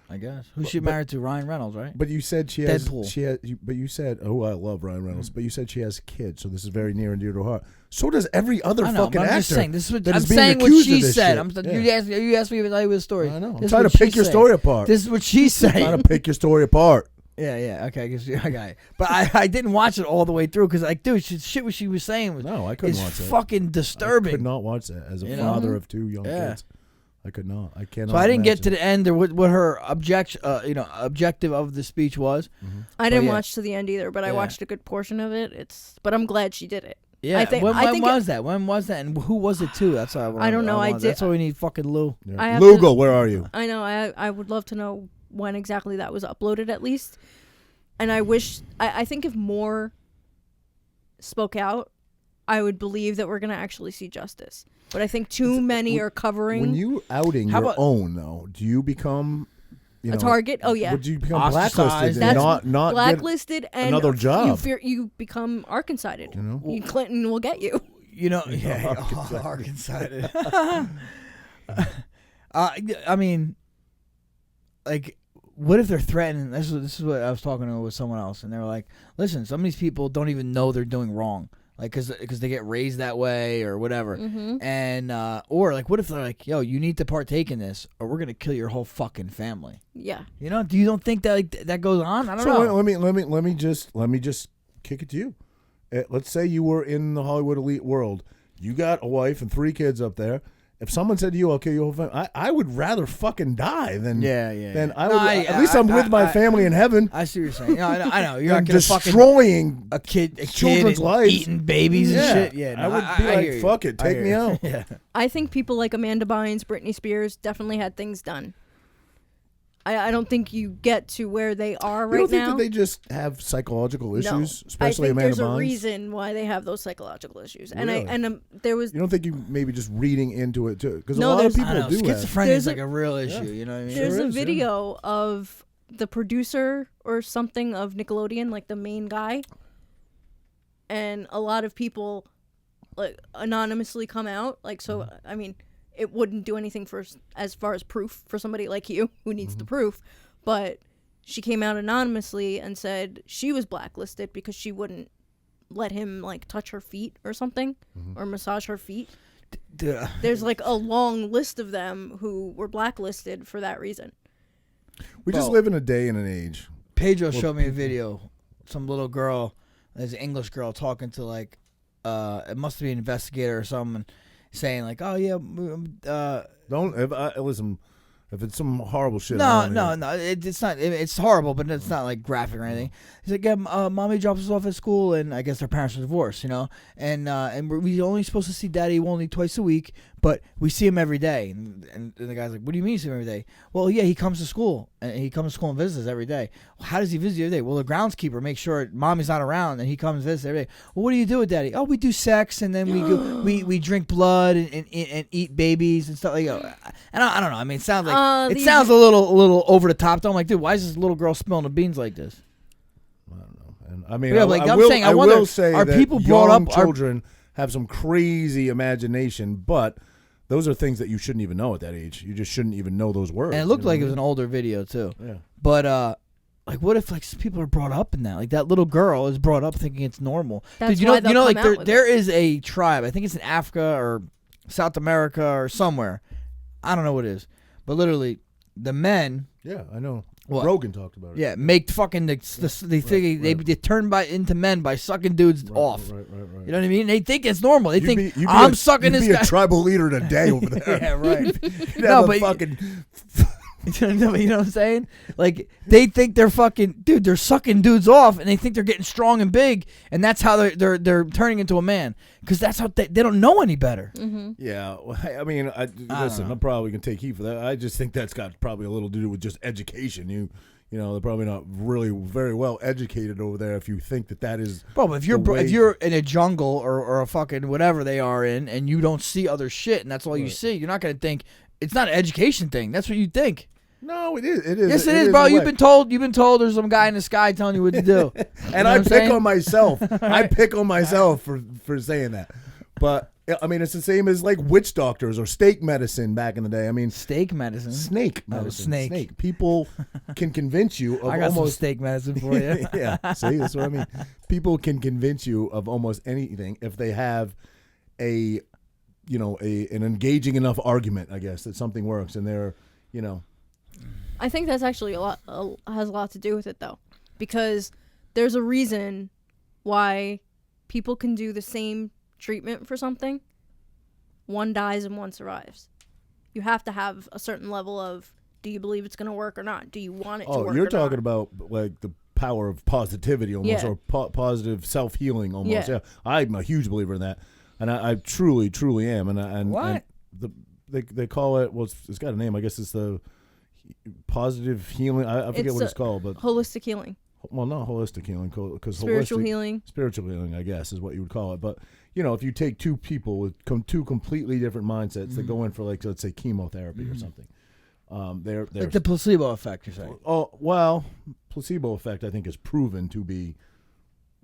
I guess. Who's she But- married to? Ryan Reynolds, right? But you said she has. Deadpool. But you said, oh, I love Ryan Reynolds. But you said she has kids, so this is very near and dear to her heart. So does every other I know, fucking but I'm actor. just saying. This is what that I'm is being saying. What accused of she this said. shit. You asked me if I was a story. I know. I'm This is trying to what she pick your said. story apart. This is what she's saying. Trying to pick your story apart. Yeah. Okay, I guess I got it. But I didn't watch it all the way through because, like, dude, shit what she was saying was No, I couldn't is watch that. fucking I disturbing. could not watch that as a You know? father of two young Yeah. kids. I could not. I cannot. So I didn't get to imagine. the end or what her objective of the speech was. I didn't yeah. watch to the end either, but I Yeah. watched a good portion of it. But I'm glad she did it. Yeah. I think When was that? When was that? And who was it too? That's what I don't know. I did. That's why we need fucking Lou. Yeah. I have Lugal, where are you? I know. I would love to know when exactly that was uploaded at least. And I wish. I think if more spoke out, I would believe that we're gonna actually see justice. But I think too many are covering. When you outing How your about- own, though, do you become a target? Oh yeah. Would you become Ostracized. blacklisted and That's not blacklisted get and another job? You become Arkansided. You know? Clinton will get you. You know, yeah, Arkansas. I mean, like, what if they're threatening? This is what I was talking to with someone else, and they were like, "Listen, some of these people don't even know they're doing wrong, like, because they get raised that way or whatever, and or like, what if they're like, yo, you need to partake in this, or we're gonna kill your whole fucking family." Yeah. You know, you don't think that that goes on? I don't So know. let me just kick it to you. Let's say you were in the Hollywood elite world. You got a wife and 3 kids up there. If someone said to you, "I'll kill your whole family," I would rather fucking die than Yeah. I No, would. At least I'm with my family in heaven. I see what you're saying. No, I know. You're than not gonna fucking destroying a kid children's and lives. eating babies and shit. Yeah, I no, would be I like, hear you. "Fuck it, I take hear me you. out." Yeah. I think people like Amanda Bynes, Britney Spears definitely had things done. I don't think you get to where they are You right don't think now. that they just have psychological issues, No. especially I think Amanda there's Bynes? a reason why they have those psychological issues, and Really? there was You don't think you maybe just reading into it too? Because No, a lot of there's- I people know, do have. schizophrenia There's is a- like a real issue. You know what I mean? there's Sure a is, yeah. video of the producer or something of Nickelodeon, like the main guy, and a lot of people like anonymously come out. Like, so I mean, it wouldn't do anything for as far as proof for somebody like you who needs the proof, but she came out anonymously and said she was blacklisted because she wouldn't let him like touch her feet or something or massage her feet. There's like a long list of them who were blacklisted for that reason. We just Well- live in a day and an age. Pedro showed me a video. Some little girl, there's an English girl talking to like, it must be an investigator or someone, saying like, "Oh yeah, Listen. If it's some horrible shit, I don't no, it's not. It's horrible, but it's not like graphic or anything." He's like, "Yeah, mommy drops us off at school, and I guess their parents are divorced, you know, and we're only supposed to see daddy only twice a week, but we see him every day." And the guy's like, "What do you mean you see him every day?" "Well, yeah, he comes to school, and he comes to school and visits us every day." "Well, how does he visit you every day?" "Well, the groundskeeper makes sure mommy's not around, and he comes and visits every day." "Well, what do you do with daddy?" "Oh, we do sex, and then we go, we drink blood and eat babies and stuff like that." And I don't know. I mean, it sounds like it sounds a little over the top. Though I'm like, dude, why is this little girl spilling the beans like this? And I mean, Yeah, I wonder, will say are that people brought young up- children have some crazy imagination, but those are things that you shouldn't even know at that age. You just shouldn't even know those words. And it looked you know like it what was an older video too. I mean? Yeah. But like, what if like some people are brought up in that? Like that little girl is brought up thinking it's normal. That's Dude, why they'll like come out with there is a tribe. I think it's in Africa or South America or somewhere. I don't know what it is, but literally the men. Yeah, I know. What? Rogan talked about it. Yeah, make fucking they turn into men by sucking dudes off. Right. You know what I mean? They think it's normal. They think You'd be I'm sucking this You'd be guy. a tribal leader today over there. Yeah, right. You'd No, have a but fucking you know what I'm saying? Like they think they're fucking dude. They're sucking dudes off, and they think they're getting strong and big, and that's how they're turning into a man. Because that's how they don't know any better. Yeah, well, I mean, listen, know. I'm probably gonna take heat for that. I just think that's got probably a little to do with just education. You know, they're probably not really very well educated over there. If you think that is, Bro, but if the way- you're in a jungle or a fucking whatever they are in, and you don't see other shit, and that's all you see, you're not gonna think it's not an education thing. That's what you think. no, it is. It is. Yes, it is, bro. in a You've way. been told there's some guy in the sky telling you what to do. And I pick on myself. I pick on myself for saying that. But I mean, it's the same as like witch doctors or snake medicine back in the day. I mean, Steak medicine. snake medicine. snake. People can convince you of I got some almost steak medicine for you. yeah. See, that's what I mean. People can convince you of almost anything if they have an engaging enough argument, I guess, that something works, and they're, I think that's actually has a lot to do with it though, because there's a reason why people can do the same treatment for something. One dies and one survives, You have to have a certain level of, do you believe it's going to work or not? Do you want it to work? Oh, you're or talking not? about like the power of positivity almost, Yeah. or positive self-healing almost. Yeah. I'm a huge believer in that, and I truly, truly am. And What? And they call it, well, it's got a name. I guess it's the positive healing. I forget what it's called, but Holistic healing. well, not holistic healing, because Spiritual holistic, healing. spiritual healing, I guess, is what you would call it. But if you take two people with two completely different mindsets that go in for, like, let's say chemotherapy or something, they're Like the placebo effect, you're saying? oh, well, placebo effect I think is proven to be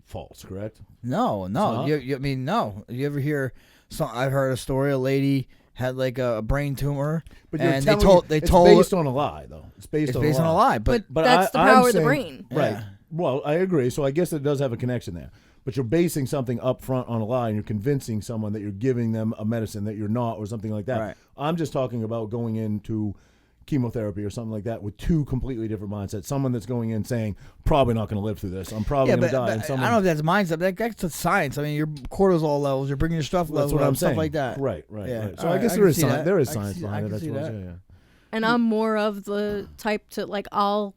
false. Correct? No. not? I mean, no. You ever hear? I've heard a story. A lady had like a brain tumor, But you're and telling they it's told based on a lie, though. It's based on a lie. But That's the I'm power of the saying- brain. Right. Yeah. Well, I agree. So I guess it does have a connection there. But you're basing something up front on a lie, and you're convincing someone that you're giving them a medicine that you're not, or something like that. Right. I'm just talking about going into chemotherapy or something like that with two completely different mindsets. Someone that's going in saying, probably not going to live through this. I'm probably yeah, going to but die. And someone, I don't know if that's mindset. That's the science. I mean, your cortisol levels, you're bringing your stress levels, that's what I'm stuff saying. like that. Right. Yeah. So All I right, guess I there can is see science. that. There is I can science see- I behind it. can That's see what I'm that. saying. Yeah. And I'm more of the type to, like, I'll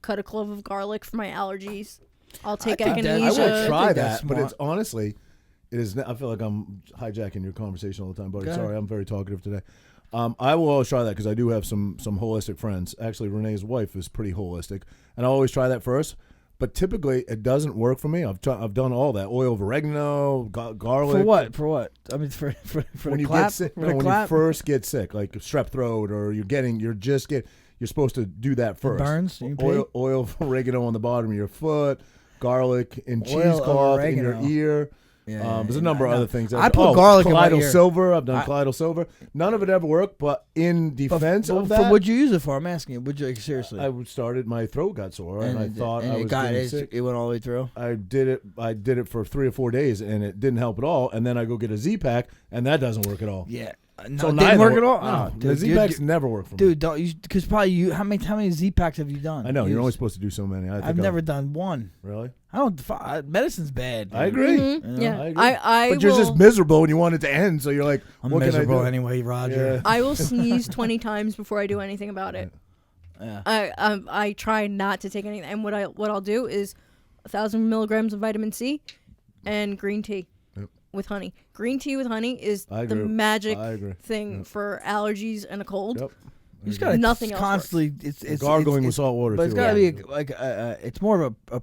cut a clove of garlic for my allergies. I'll take think that- I echinacea. will try think that's that, but it's smart. honestly, it is. I feel like I'm hijacking your conversation all the time, buddy. Go ahead. Sorry, I'm very talkative today. I will always try that because I do have some holistic friends. Actually, Renee's wife is pretty holistic, and I always try that first. But typically, it doesn't work for me. I've done all that: oil of oregano, garlic. For what? For what? I mean, for When the you clap. get sick, For no, the when clap? you first get sick, like strep throat, or you're supposed to do that first. burns? You Oil of oregano on the bottom of your foot, garlic and Oil of cheesecloth in your oregano. ear. Yeah, There's a number of other things. I put garlic in my colloidal ear. silver. I've done colloidal silver. None of it ever worked, but in defense of that, what'd you use it for? I'm asking you. Would you seriously? I started, my throat got sore, and I thought I was getting sick. It went all the way through. I did it for 3 or 4 days, and it didn't help at all. And then I go get a Z-Pack, and that doesn't work at all. Yeah. No, So it neither didn't work at all. No, Oh, the dude, Z-Packs never work for me. Dude, don't you? Because probably you. How many Z-Packs have you done? I know you're Used? only supposed to do so many. I've never done one. really. I don't. Medicine's bad. Dude. I agree. Mhm, Yeah, yeah. I agree. I But you're will, just miserable, and you want it to end. So you're like, I'm what miserable can I do? anyway, Roger. Yeah. I will sneeze 20 times before I do anything about it. Yeah. I try not to take anything, and what I'll do is 1,000 milligrams of vitamin C and green tea with honey. Green tea with honey is I the agree. magic I agree. thing Yep. for allergies and a cold. Yep. You just gotta Nothing else constantly. It's Gargling with it's, salt water. but it's too. gotta Yeah. be like it's more of a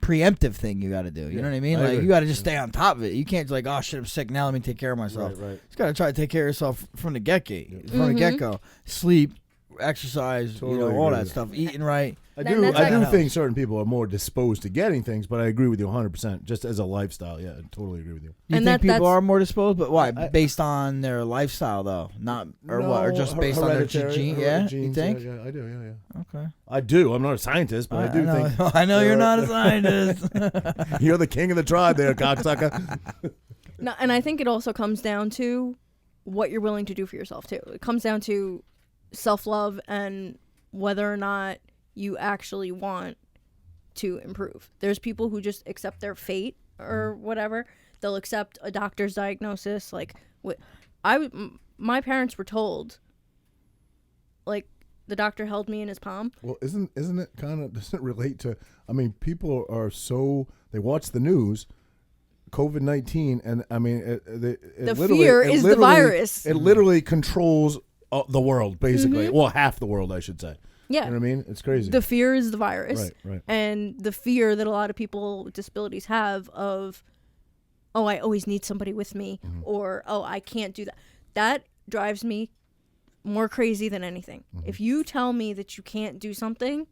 preemptive thing you got to do. You know what I mean? I Like agree. you got to just stay on top of it. You can't just like, oh shit, I'm sick now. Let me take care of myself. Right. You just got to try to take care of yourself from the get go. From the Mhm. get go, sleep, exercise, Totally all agree that with stuff, eating right. I Then do. that's I do like- think certain people are more disposed to getting things, but I agree with you 100%. Just as a lifestyle, yeah, I totally agree with you. You And think people that's- are more disposed, but why? I- Based on their lifestyle, though, not or what, or No, just based on their hereditary- gene? Yeah, you genes, think? Yeah, I do. Yeah. Okay. I do. I'm not a scientist, but I do know, think I know you're there not are- a scientist. you're the king of the tribe, there, cocksucker. No, and I think it also comes down to what you're willing to do for yourself too. It comes down to self-love and whether or not you actually want to improve. There's people who just accept their fate or whatever. They'll accept a doctor's diagnosis. Like, my parents were told, like, the doctor held me in his palm. Well, isn't it kind of, doesn't it relate to? I mean, people are so, they watch the news. COVID-19, and I mean, it The literally, fear it is the literally- virus. It literally controls the world, basically. Well, half the world, I should say. Yeah. You know what I mean? It's crazy. The fear is the virus. Right. And the fear that a lot of people with disabilities have of, oh, I always need somebody with me, or, oh, I can't do that. That drives me more crazy than anything. If you tell me that you can't do something,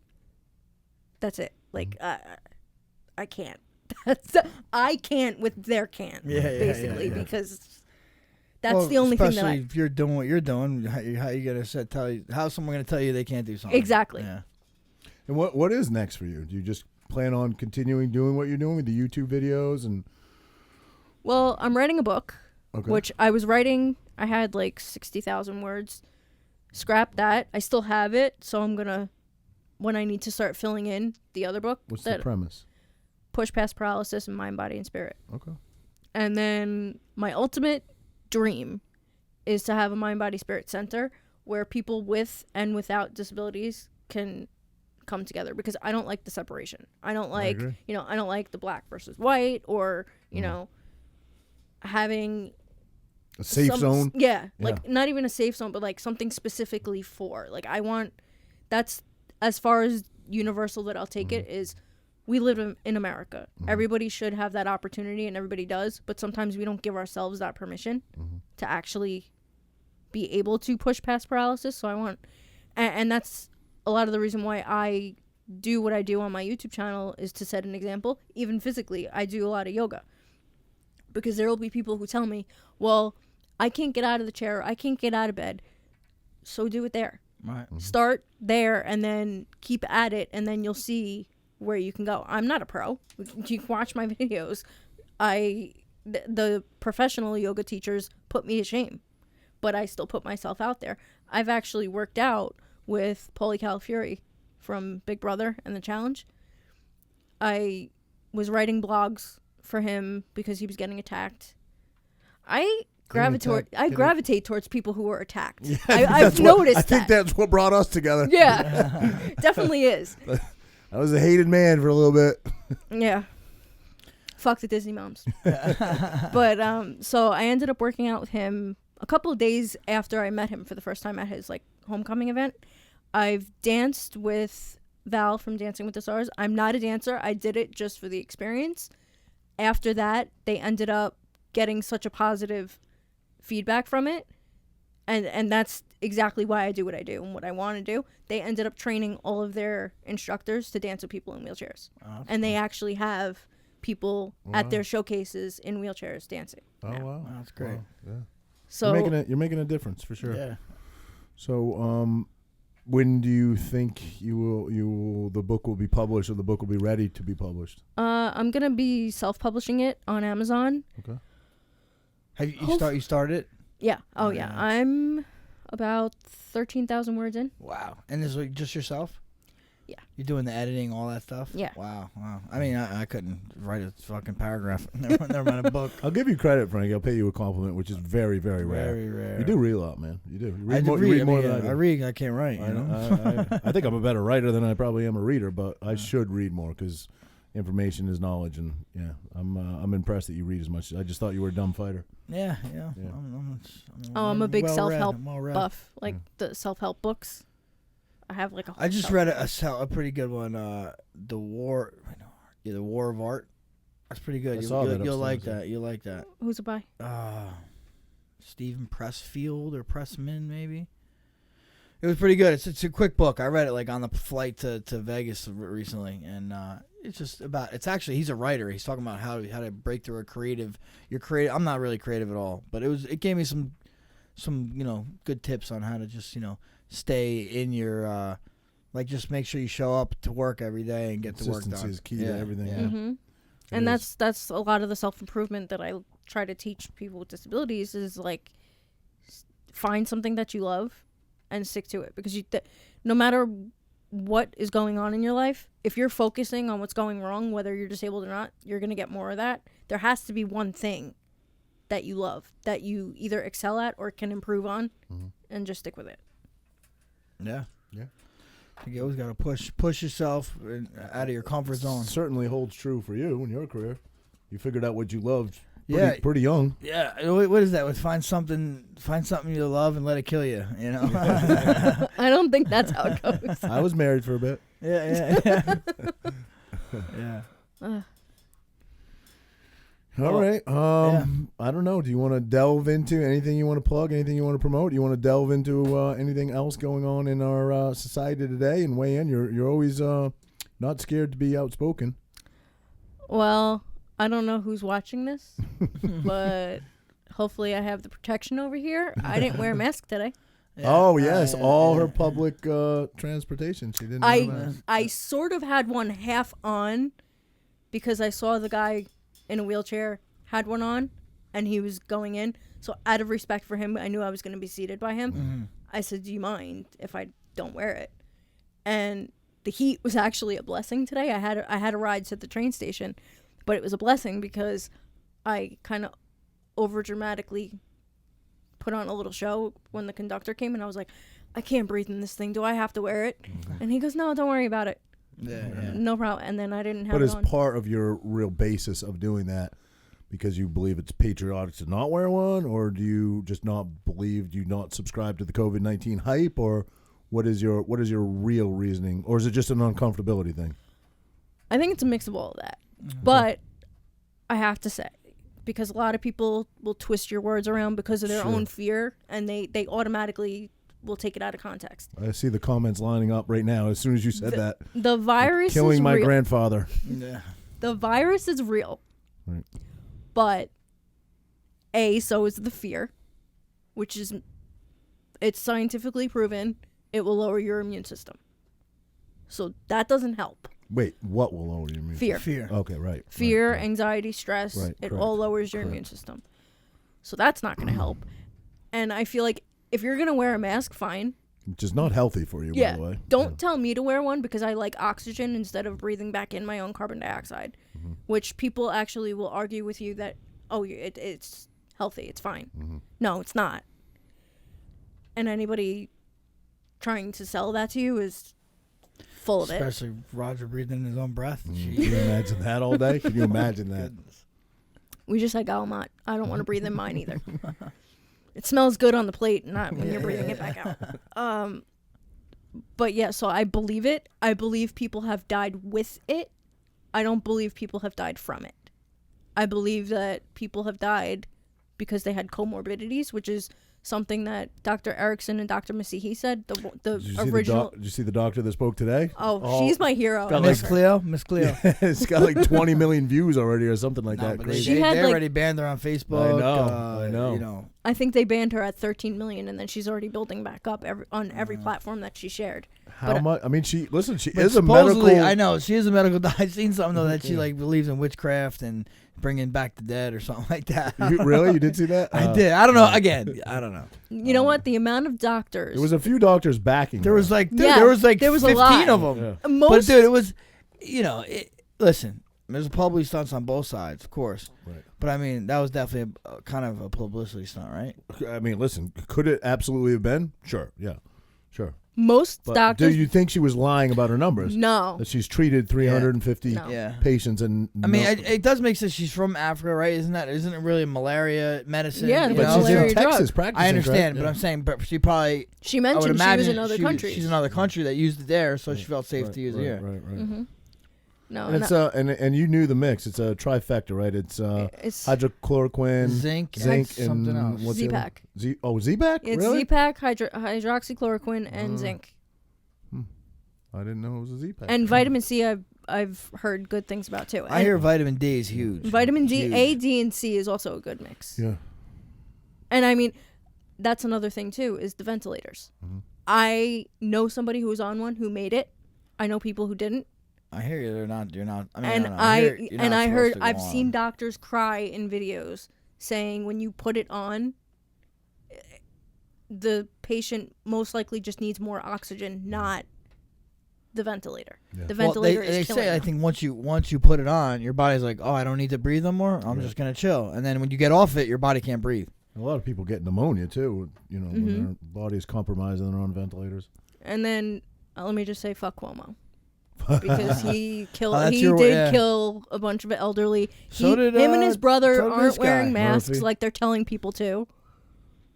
that's it. Like, I can't. I can't with their can't, basically, because that's the only thing that especially if you're doing what you're doing, how you gonna how's someone gonna tell you they can't do something? Exactly. Yeah. And what is next for you? Do you just plan on continuing doing what you're doing with the YouTube videos and? Well, I'm writing a book, Okay. which I was writing. I had like 60,000 words. Scrap that. I still have it, so I'm gonna, when I need to start filling in the other book, What's that the premise? Push Past Paralysis in Mind, Body, and Spirit. Okay. And then my ultimate dream is to have a mind, body, spirit center where people with and without disabilities can come together, because I don't like the separation. I don't like, I don't like the black versus white, or, having a safe zone. Yeah, like not even a safe zone, but like something specifically for, like, that's as far as universal that I'll take it is, we live in America. Everybody should have that opportunity, and everybody does, but sometimes we don't give ourselves that permission to actually be able to push past paralysis. So I want, and that's a lot of the reason why I do what I do on my YouTube channel, is to set an example. Even physically, I do a lot of yoga, because there will be people who tell me, well, I can't get out of the chair, I can't get out of bed. So do it there. Right. Start there and then keep at it, and then you'll see where you can go. I'm not a pro. You can watch my videos. The professional yoga teachers put me to shame, but I still put myself out there. I've actually worked out with Paulie Calafiore from Big Brother and The Challenge. I was writing blogs for him because he was getting attacked. I gravitate towards people who are attacked. Yeah, I've noticed that. I think that's what brought us together. Yeah, definitely is. I was a hated man for a little bit. Yeah. Fuck the Disney moms. But so I ended up working out with him a couple of days after I met him for the first time at his like homecoming event. I've danced with Val from Dancing with the Stars. I'm not a dancer. I did it just for the experience. After that, they ended up getting such a positive feedback from it. And that's exactly why I do what I do and what I want to do. They ended up training all of their instructors to dance with people in wheelchairs. Oh, and they actually have people at their showcases in wheelchairs dancing. Oh, now. wow. That's great. Wow. Yeah. So you're making a difference for sure. Yeah. So when do you think the book will be published, or the book will be ready to be published? I'm going to be self-publishing it on Amazon. Okay. Have you started it? Yeah. Oh, yeah. I'm about 13,000 words in. Wow. And this is just yourself? Yeah. You're doing the editing, all that stuff? Yeah. Wow. I mean, I couldn't write a fucking paragraph. Never mind a book. I'll give you credit, Frank. I'll pay you a compliment, which is very, very rare. Very rare. You do read a lot, man. You do. You read I read more than I do. I read. I can't write. You know? I think I'm a better writer than I probably am a reader, but I should read more, because information is knowledge, and yeah, I'm impressed that you read as much. I just thought you were a dumb fighter. Yeah. I'm a big self-help well-read. buff, like the self-help books. I have like a whole I just read a pretty good one, The War of Art. That's pretty good. You'll like that. You'll like that. Who's it by? Stephen Pressfield or Pressman, maybe. It was pretty good. It's a quick book. I read it like on the flight to Vegas recently, and it's just about. It's actually, he's a writer. He's talking about how to break through your creative. I'm not really creative at all, but it gave me some good tips on how to just stay in your just make sure you show up to work every day and get the work done. Consistency is key to everything. Yeah. Mm-hmm. And that's a lot of the self-improvement that I try to teach people with disabilities is like find something that you love and stick to it, because no matter what is going on in your life, if you're focusing on what's going wrong, whether you're disabled or not, you're going to get more of that. There has to be one thing that you love, that you either excel at or can improve on, and just stick with it. Yeah. You always got to push yourself out of your comfort zone. Certainly holds true for you in your career. You figured out what you loved pretty young. Yeah. What is that? Find something you love and let it kill you. I don't think that's how it goes. I was married for a bit. Yeah. Yeah. All right. I don't know. Do you want to delve into anything you want to plug, anything you want to promote? You want to delve into anything else going on in our society today and weigh in? You're always not scared to be outspoken. Well, I don't know who's watching this, but hopefully I have the protection over here. I didn't wear a mask today. Yeah. Oh, yes. Her public transportation. She didn't wear a mask. I sort of had one half on because I saw the guy in a wheelchair had one on and he was going in, so out of respect for him, I knew I was going to be seated by him. I said, do you mind if I don't wear it? And the heat was actually a blessing today. I had a ride to the train station, but it was a blessing because I kind of over dramatically put on a little show when the conductor came, and I was like, I can't breathe in this thing. Do I have to wear it? And he goes, no, don't worry about it. Yeah. No problem. And then I didn't have But it as on. part of your real basis of doing that, because you believe it's patriotic to not wear one, or do you just not believe, do you not subscribe to the COVID-19 hype, or what is your real reasoning, or is it just an uncomfortability thing? I think it's a mix of all of that. But I have to say, because a lot of people will twist your words around because of their own fear, and they automatically will take it out of context. I see the comments lining up right now as soon as you said that. The virus Killing is my real. grandfather. Yeah. The virus is real. Right. But so is the fear, which is, it's scientifically proven it will lower your immune system. So that doesn't help. Wait, what will lower your immune system? Fear. Okay, right. Fear, right. anxiety, stress, Right, it correct, all lowers your immune system. So that's not going to help. And I feel like if you're going to wear a mask, fine. Which is not healthy for you, Yeah. by the way. Don't tell me to wear one because I like oxygen instead of breathing back in my own carbon dioxide, which people actually will argue with you that, it's healthy, it's fine. No, it's not. And anybody trying to sell that to you is full of it. Especially Roger breathing in his own breath. Can you imagine that all day? Can you imagine that? We just had Galamont. I don't want to breathe in mine either. It smells good on the plate, not when you're breathing it back out. But yeah, so I believe it. I believe people have died with it. I don't believe people have died from it. I believe that people have died because they had comorbidities, which is something that Dr. Erickson and Dr. Masihi said. The Did you original. did you see the doctor that spoke today? Oh, she's my hero. got Miss Cleo. It's got like 20 million views already or something like that. But Crazy. She had, they like- already banned her on Facebook. I know. You know. I think they banned her at 13 million, and then she's already building back up on every platform that she shared. How much? I mean, she But is a supposedly, medical. I know she is a medical. I've seen something though that she like believes in witchcraft and bringing back the dead or something like that. Really? You did see that? I did. I don't know. Again, I don't know. You know what? The amount of doctors. There was a few doctors backing. There her. was like Yeah, there was like there was a 15 lot. of them. Yeah. most. But dude, it was, listen, there's probably stunts on both sides, of course. Right. But I mean, that was definitely a kind of a publicity stunt, right? I mean, listen, could it absolutely have been? Sure. Yeah. Sure. Most But doctors. do you think she was lying about her numbers? No. That she's treated 350 No. Yeah. patients and I mean, it does make sense. She's from Africa, right? Isn't it really malaria medicine? Yeah, you but but know? she's in malaria drug. Texas practicing. I understand, right? but I'm saying, but she probably. She I would mentioned she was imagine in other countries. She's in another country that used it there, so she felt safe to use it here. Right. Mm-hmm. No, And it's and you knew the mix. It's a trifecta, right? It's it's hydrochloroquine, Zinc, zinc, and something and else. what's the other- Z-Pack. Z-Pack? It's Really? Z-Pack, hydroxychloroquine, and zinc. I didn't know it was a Z-Pack. And vitamin C, I've heard good things about too. I And hear vitamin D is huge. vitamin D, Huge. A, D, and C is also a good mix. Yeah. And I mean, that's another thing too, is the ventilators. I know somebody who was on one who made it. I know people who didn't. I hear you. You're not. I mean, And I, don't know. hear you're not I supposed heard to go I've on. seen doctors cry in videos saying when you put it on, the patient most likely just needs more oxygen, not the ventilator. Yeah. The Well, ventilator they is killing say I them. think once you put it on, your body's like, oh, I don't need to breathe no more. I'm just gonna chill. And then when you get off it, your body can't breathe. A lot of people get pneumonia too. You know, when their body is compromised and they're on ventilators. And then let me just say fuck Cuomo. Because he killed. that's He your- did yeah. kill a bunch of elderly. So did him and his brother so did aren't this guy, wearing masks Murphy. like they're telling people to.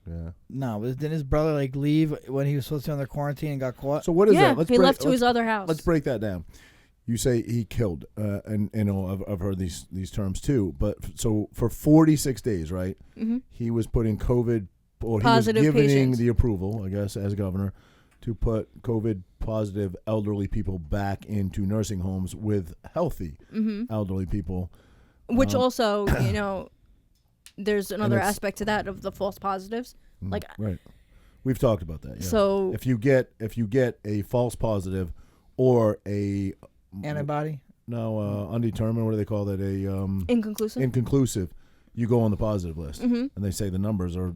Yeah. No, but didn't his brother like leave when he was supposed to be under quarantine and got caught? So what is Yeah, that? he left to his other house. Let's break that down. You say he killed, and you know I've heard these terms too. But so for 46 days, right? Mm-hmm. He was putting COVID, or Positive he was giving patients. the approval, I guess, as governor, to put COVID positive elderly people back into nursing homes with healthy elderly people. Which also, you know, there's another it's- aspect to that of the false positives. Like, Right. We've talked about that. Yeah. so if you get a false positive or a Antibody. undetermined, what do they call that? inconclusive. Inconclusive. You go on the positive list, and they say the numbers are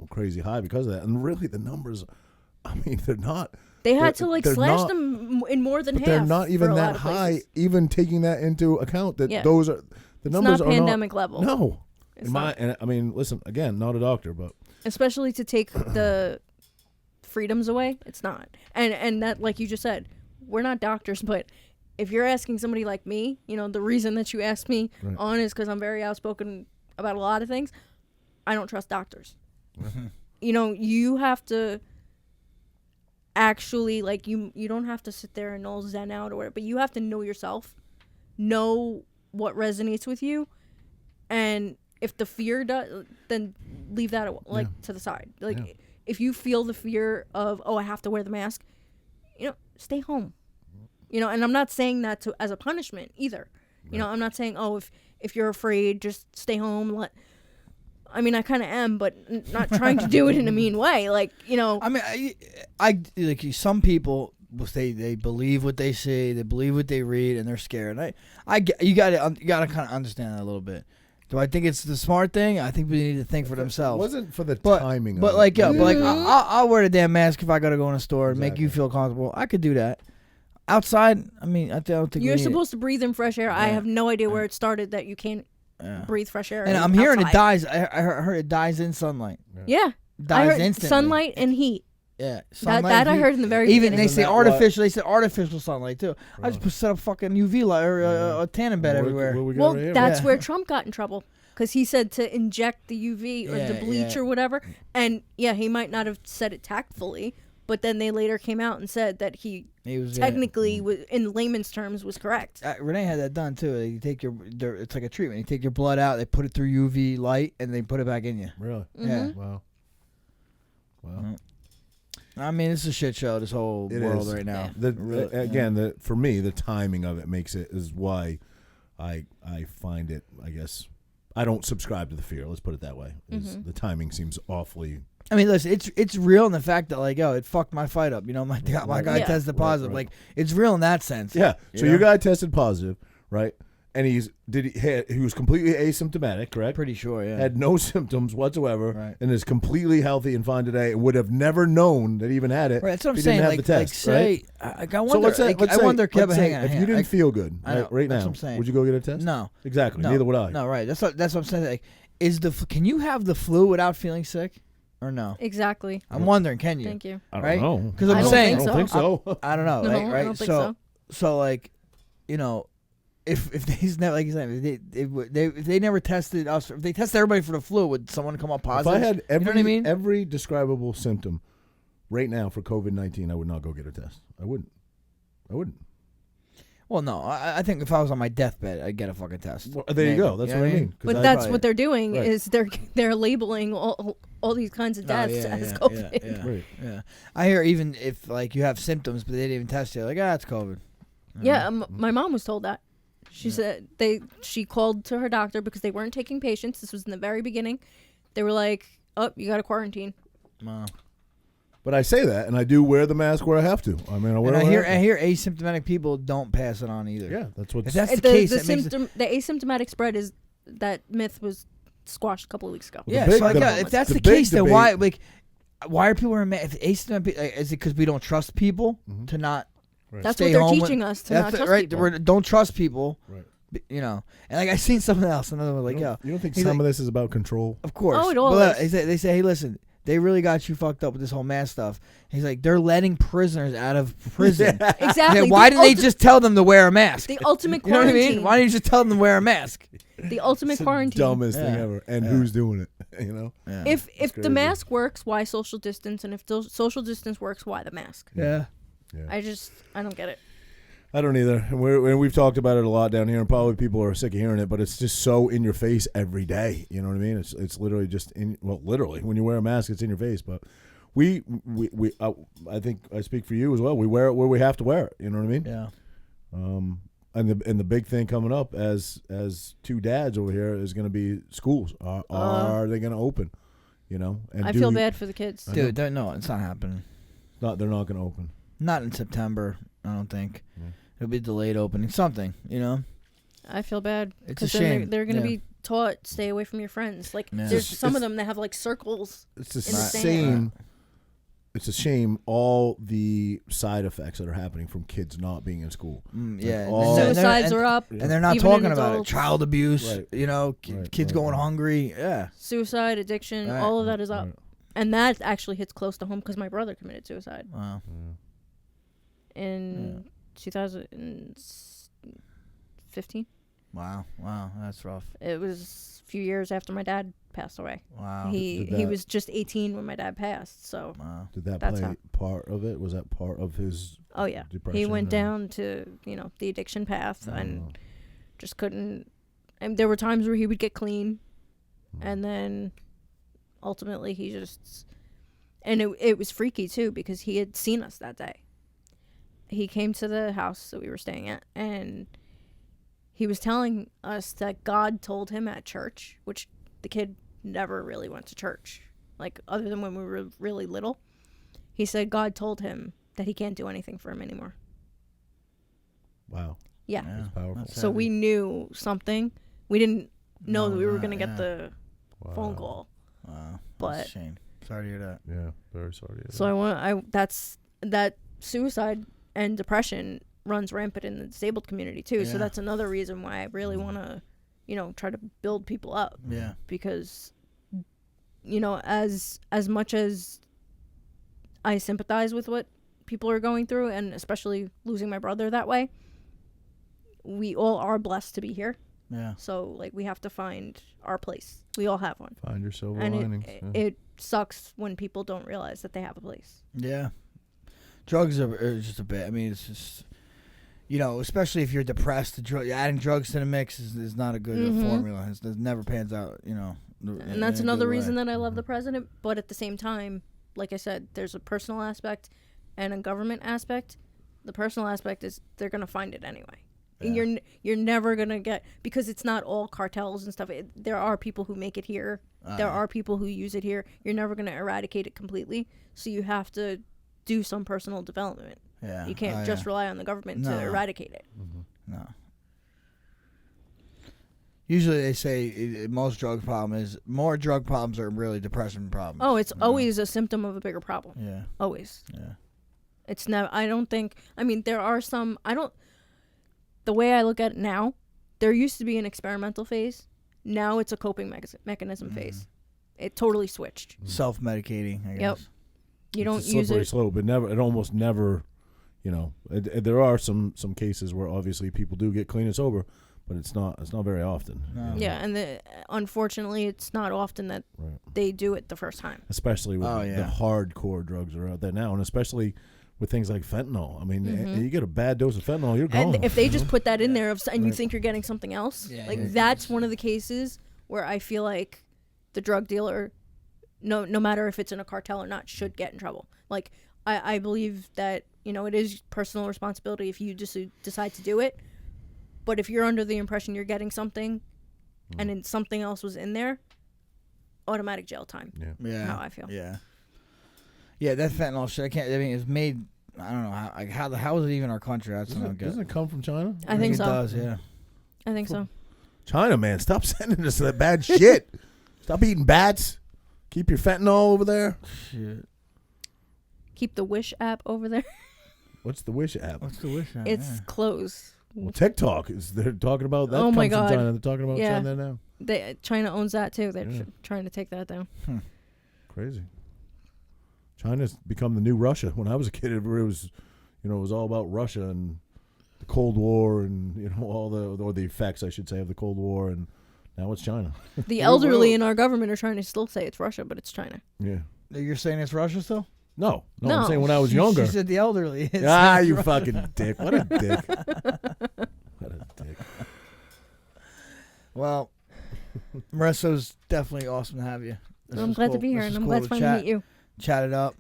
crazy high because of that. And really, the numbers, I mean, they're not. they had to they're- like they're slash not- them in more than But half. they're not for even a lot that of high. places. Even taking that into account, that Yeah. those are the It's numbers not are pandemic level. No, It's not. and I mean, listen again, not a doctor, but especially to take the freedoms away. It's not. And that, like you just said, we're not doctors, but if you're asking somebody like me, you know, the reason that you asked me on is because I'm very outspoken about a lot of things. I don't trust doctors. You know, you have to actually, like, you don't have to sit there and all zen out or whatever, but you have to know yourself, know what resonates with you, and if the fear does, then leave that to the side. Like, if you feel the fear of, I have to wear the mask, you know, stay home. You know, and I'm not saying that as a punishment either. You know, I'm not saying, if you're afraid, just stay home. I mean, I kind of am, but not trying to do it in a mean way. Like, you know. I mean, I like some people will say they believe what they see, they believe what they read, and they're scared. You gotta kind of understand that a little bit. Do I think it's the smart thing? I think we need to think for themselves. It wasn't for the timing. But of it. I'll wear the damn mask if I gotta go in a store and make you feel comfortable. I could do that. Outside, I mean, I don't think you're supposed to breathe in fresh air. I have no idea where it started that you can't breathe fresh air. And I'm hearing it dies. I heard it dies in sunlight. Yeah, dies instantly. Sunlight and heat. Yeah, that I heard in the very even beginning. they say artificial. They said artificial sunlight too. I just set up fucking UV light or a tanning bed everywhere. Well, that's where Trump got in trouble because he said to inject the UV or the bleach or whatever. And he might not have said it tactfully, but then they later came out and said that he was technically, in layman's terms, was correct. Renee had that done too. You take it's like a treatment. You take your blood out, they put it through UV light, and they put it back in you. Really? Yeah. Wow. I mean, it's a shit show. This whole world right now. For me, the timing of it makes it is why I find it. I guess I don't subscribe to the fear. Let's put it that way. The timing seems awfully. I mean, listen, it's real in the fact that, like, it fucked my fight up. You know, my guy tested positive. Like, it's real in that sense. Yeah. So your guy tested positive, right? And he was completely asymptomatic, correct? Pretty sure, yeah. Had no symptoms whatsoever, right. And is completely healthy and fine today, and would have never known that he even had it. Right, that's what I'm if he saying. didn't have the test, say, right? I wonder. Kevin, if you didn't feel good right now, would you go get a test? No, exactly. No. Neither would I. No, right. That's what I'm saying. Like, can you have the flu without feeling sick? Or no? Exactly. I'm wondering, can you? Thank you. I don't know. Because I'm saying, I don't think so. I don't know. No, right? I don't think so. So, like, you know, if they's never, like you said, if they never tested us, if they tested everybody for the flu, would someone come up positive? If I had you know what I mean? every describable symptom right now for COVID-19, I would not go get a test. I wouldn't. Well, no, I think if I was on my deathbed, I'd get a fucking test. Well, there you go. That's what I mean. But that's what they're doing is they're labeling all these kinds of deaths as COVID. Yeah. I hear even if, like, you have symptoms, but they didn't even test you, like, it's COVID. Yeah, my mom was told that. She said she called to her doctor because they weren't taking patients. This was in the very beginning. They were like, you got to quarantine. Wow. But I say that, and I do wear the mask where I have to. I mean, I hear asymptomatic people don't pass it on either. Yeah, that's what. If that's the case, the asymptomatic spread is that myth was squashed a couple of weeks ago. Yeah, if that's the case, then why are people wearing masks? If asymptomatic, is it because we don't trust people to not? Right. That's what they're teaching us to not trust people. Don't trust people. Right. You know, and like I seen something else. Another one, like, you don't think some of this is about control? Of course. Oh, it all is. They say, hey, listen, they really got you fucked up with this whole mask stuff. He's like, they're letting prisoners out of prison. Exactly. Why didn't they just tell them to wear a mask? The ultimate quarantine. You know what I mean? Why didn't you just tell them to wear a mask? The ultimate quarantine. Dumbest thing ever. And who's doing it? You know. Yeah. If the mask works, why social distance? And if social distance works, why the mask? Yeah. I don't get it. I don't either. And we've talked about it a lot down here, and probably people are sick of hearing it, but it's just so in your face every day. You know what I mean? It's literally just literally when you wear a mask, it's in your face. But we I think I speak for you as well. We wear it where we have to wear it. You know what I mean? Yeah. And the big thing coming up as two dads over here is going to be schools. Are they going to open? You know? And I feel bad for the kids. Dude, no, it's not happening. They're not going to open. Not in September, I don't think. Yeah. It'll be delayed opening. Something, you know? I feel bad. It's a shame. They're going to be taught, stay away from your friends. Like, there's some of them that have, like, circles. It's the same. It's a shame all the side effects that are happening from kids not being in school. Suicides are up. And they're not talking about it. Child abuse, right. Kids going hungry. Yeah. Suicide, addiction, all of that is up. And that actually hits close to home because my brother committed suicide Wow. in 2015. Wow. That's rough. It was a few years after my dad passed away. Wow. He was just 18 when my dad passed, so. Wow. Did that That's play how- part of it? Was that part of his Oh, yeah. depression? He went or- down to, the addiction path and just couldn't. And there were times where he would get clean, and then ultimately he just. And it was freaky, too, because he had seen us that day. He came to the house that we were staying at, and he was telling us that God told him at church, which the kid never really went to church, like, other than when we were really little. He said God told him that he can't do anything for him anymore. Wow. Yeah. Yeah. That's powerful. That's So we knew something. We didn't know that we were that, going to get yeah. the Wow. phone call. Wow. But- That's a shame. Sorry to hear that. Yeah, very sorry. to hear So that suicide and depression runs rampant in the disabled community too. So Yeah. that's another reason why I really want to, try to build people up, Yeah. because as much as I sympathize with what people are going through, and especially losing my brother that way, we all are blessed to be here. Yeah. So like we have to find our place. We all have one. Find your silver And linings. it sucks when people don't realize that they have a place. Yeah. Drugs are just a bit. I mean, it's just, especially if you're depressed, adding drugs to the mix is not a good formula. It never pans out, And that's another reason that I love the president. But at the same time, like I said, there's a personal aspect and a government aspect. The personal aspect is they're going to find it anyway. Yeah. You're never going to get, because it's not all cartels and stuff. There are people who make it here. There are people who use it here. You're never going to eradicate it completely. So you have to do some personal development. Yeah. You can't just rely on the government to eradicate it. No. Usually they say more drug problems are really depression problems. Oh, it's always a symptom of a bigger problem. Yeah. Always. Yeah. It's never. I don't think. I mean, there are some. The way I look at it now, there used to be an experimental phase. Now it's a coping mechanism phase. It totally switched. Self-medicating, I guess. Yep. You don't it's a use slippery it. slope. It almost never, there are some cases where obviously people do get clean and sober, but it's not very often. No. Yeah, and unfortunately, it's not often that they do it the first time. Especially with the hardcore drugs that are out there now, and especially with things like fentanyl. I mean, you get a bad dose of fentanyl, you're gone. And if they just put that in there, and you think you're getting something else, Yeah, that's one of the cases where I feel like the drug dealer, no matter if it's in a cartel or not, should get in trouble. Like, I believe that, it is personal responsibility if you just decide to do it. But if you're under the impression you're getting something and then something else was in there, automatic jail time. Yeah. How I feel. Yeah. Yeah, that fentanyl shit, it's made, I don't know, how is it even our country? That's what I don't get. Doesn't it come from China? I think so. It does, yeah. I think so. China, man, stop sending us that bad shit. Stop eating bats. Keep your fentanyl over there. Shit. Keep the Wish app over there. What's the Wish app? What's the wish? It's closed. Well, TikTok they're talking about that. Oh comes my from God. China. They're talking about Yeah. China now. China owns that too. They're Yeah. trying to take that down. Crazy. China's become the new Russia. When I was a kid, it was, it was all about Russia and the Cold War and all the effects, I should say, of the Cold War, and now it's China. The elderly in our government are trying to still say it's Russia, but it's China. Yeah. You're saying it's Russia still? No, No. I'm saying when I was younger. She said the elderly. You fucking dick. What a dick. What a dick. Well, Marissa, it was definitely awesome to have you. This I'm was glad to cool. be here, This and was I'm cool glad to finally meet you. Chat it up.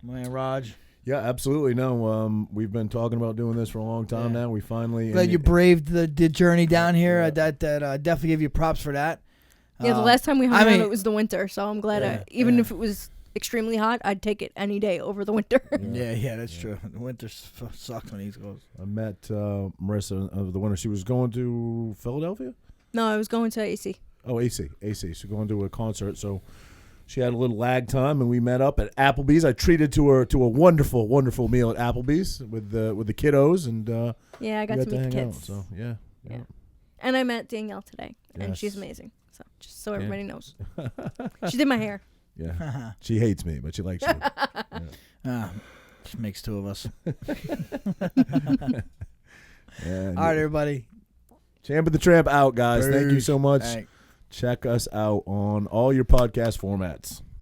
My man Raj. Yeah, absolutely. No, we've been talking about doing this for a long time now. We finally. Glad you braved the journey down here. That definitely give you props for that. Yeah, the last time we hung out, mean- it was the winter, so I'm glad. Even if it was extremely hot, I'd take it any day over the winter. Yeah, that's true. The winter sucks on the East Coast. I met Marissa of the winter. She was going to Philadelphia? No, I was going to AC. Oh, AC. She's going to a concert, so she had a little lag time, and we met up at Applebee's. I treated her to a wonderful, wonderful meal at Applebee's with the kiddos, and Yeah, I got to meet the hang kids. out. So yeah. And I met Danielle today, and she's Yes. amazing. So just so everybody knows, she did my hair. Yeah. She hates me, but she likes you. Just makes two of us. Yeah, All right, everybody. Champ of the Tramp out, guys. Thank you so much. Thanks. Check us out on all your podcast formats.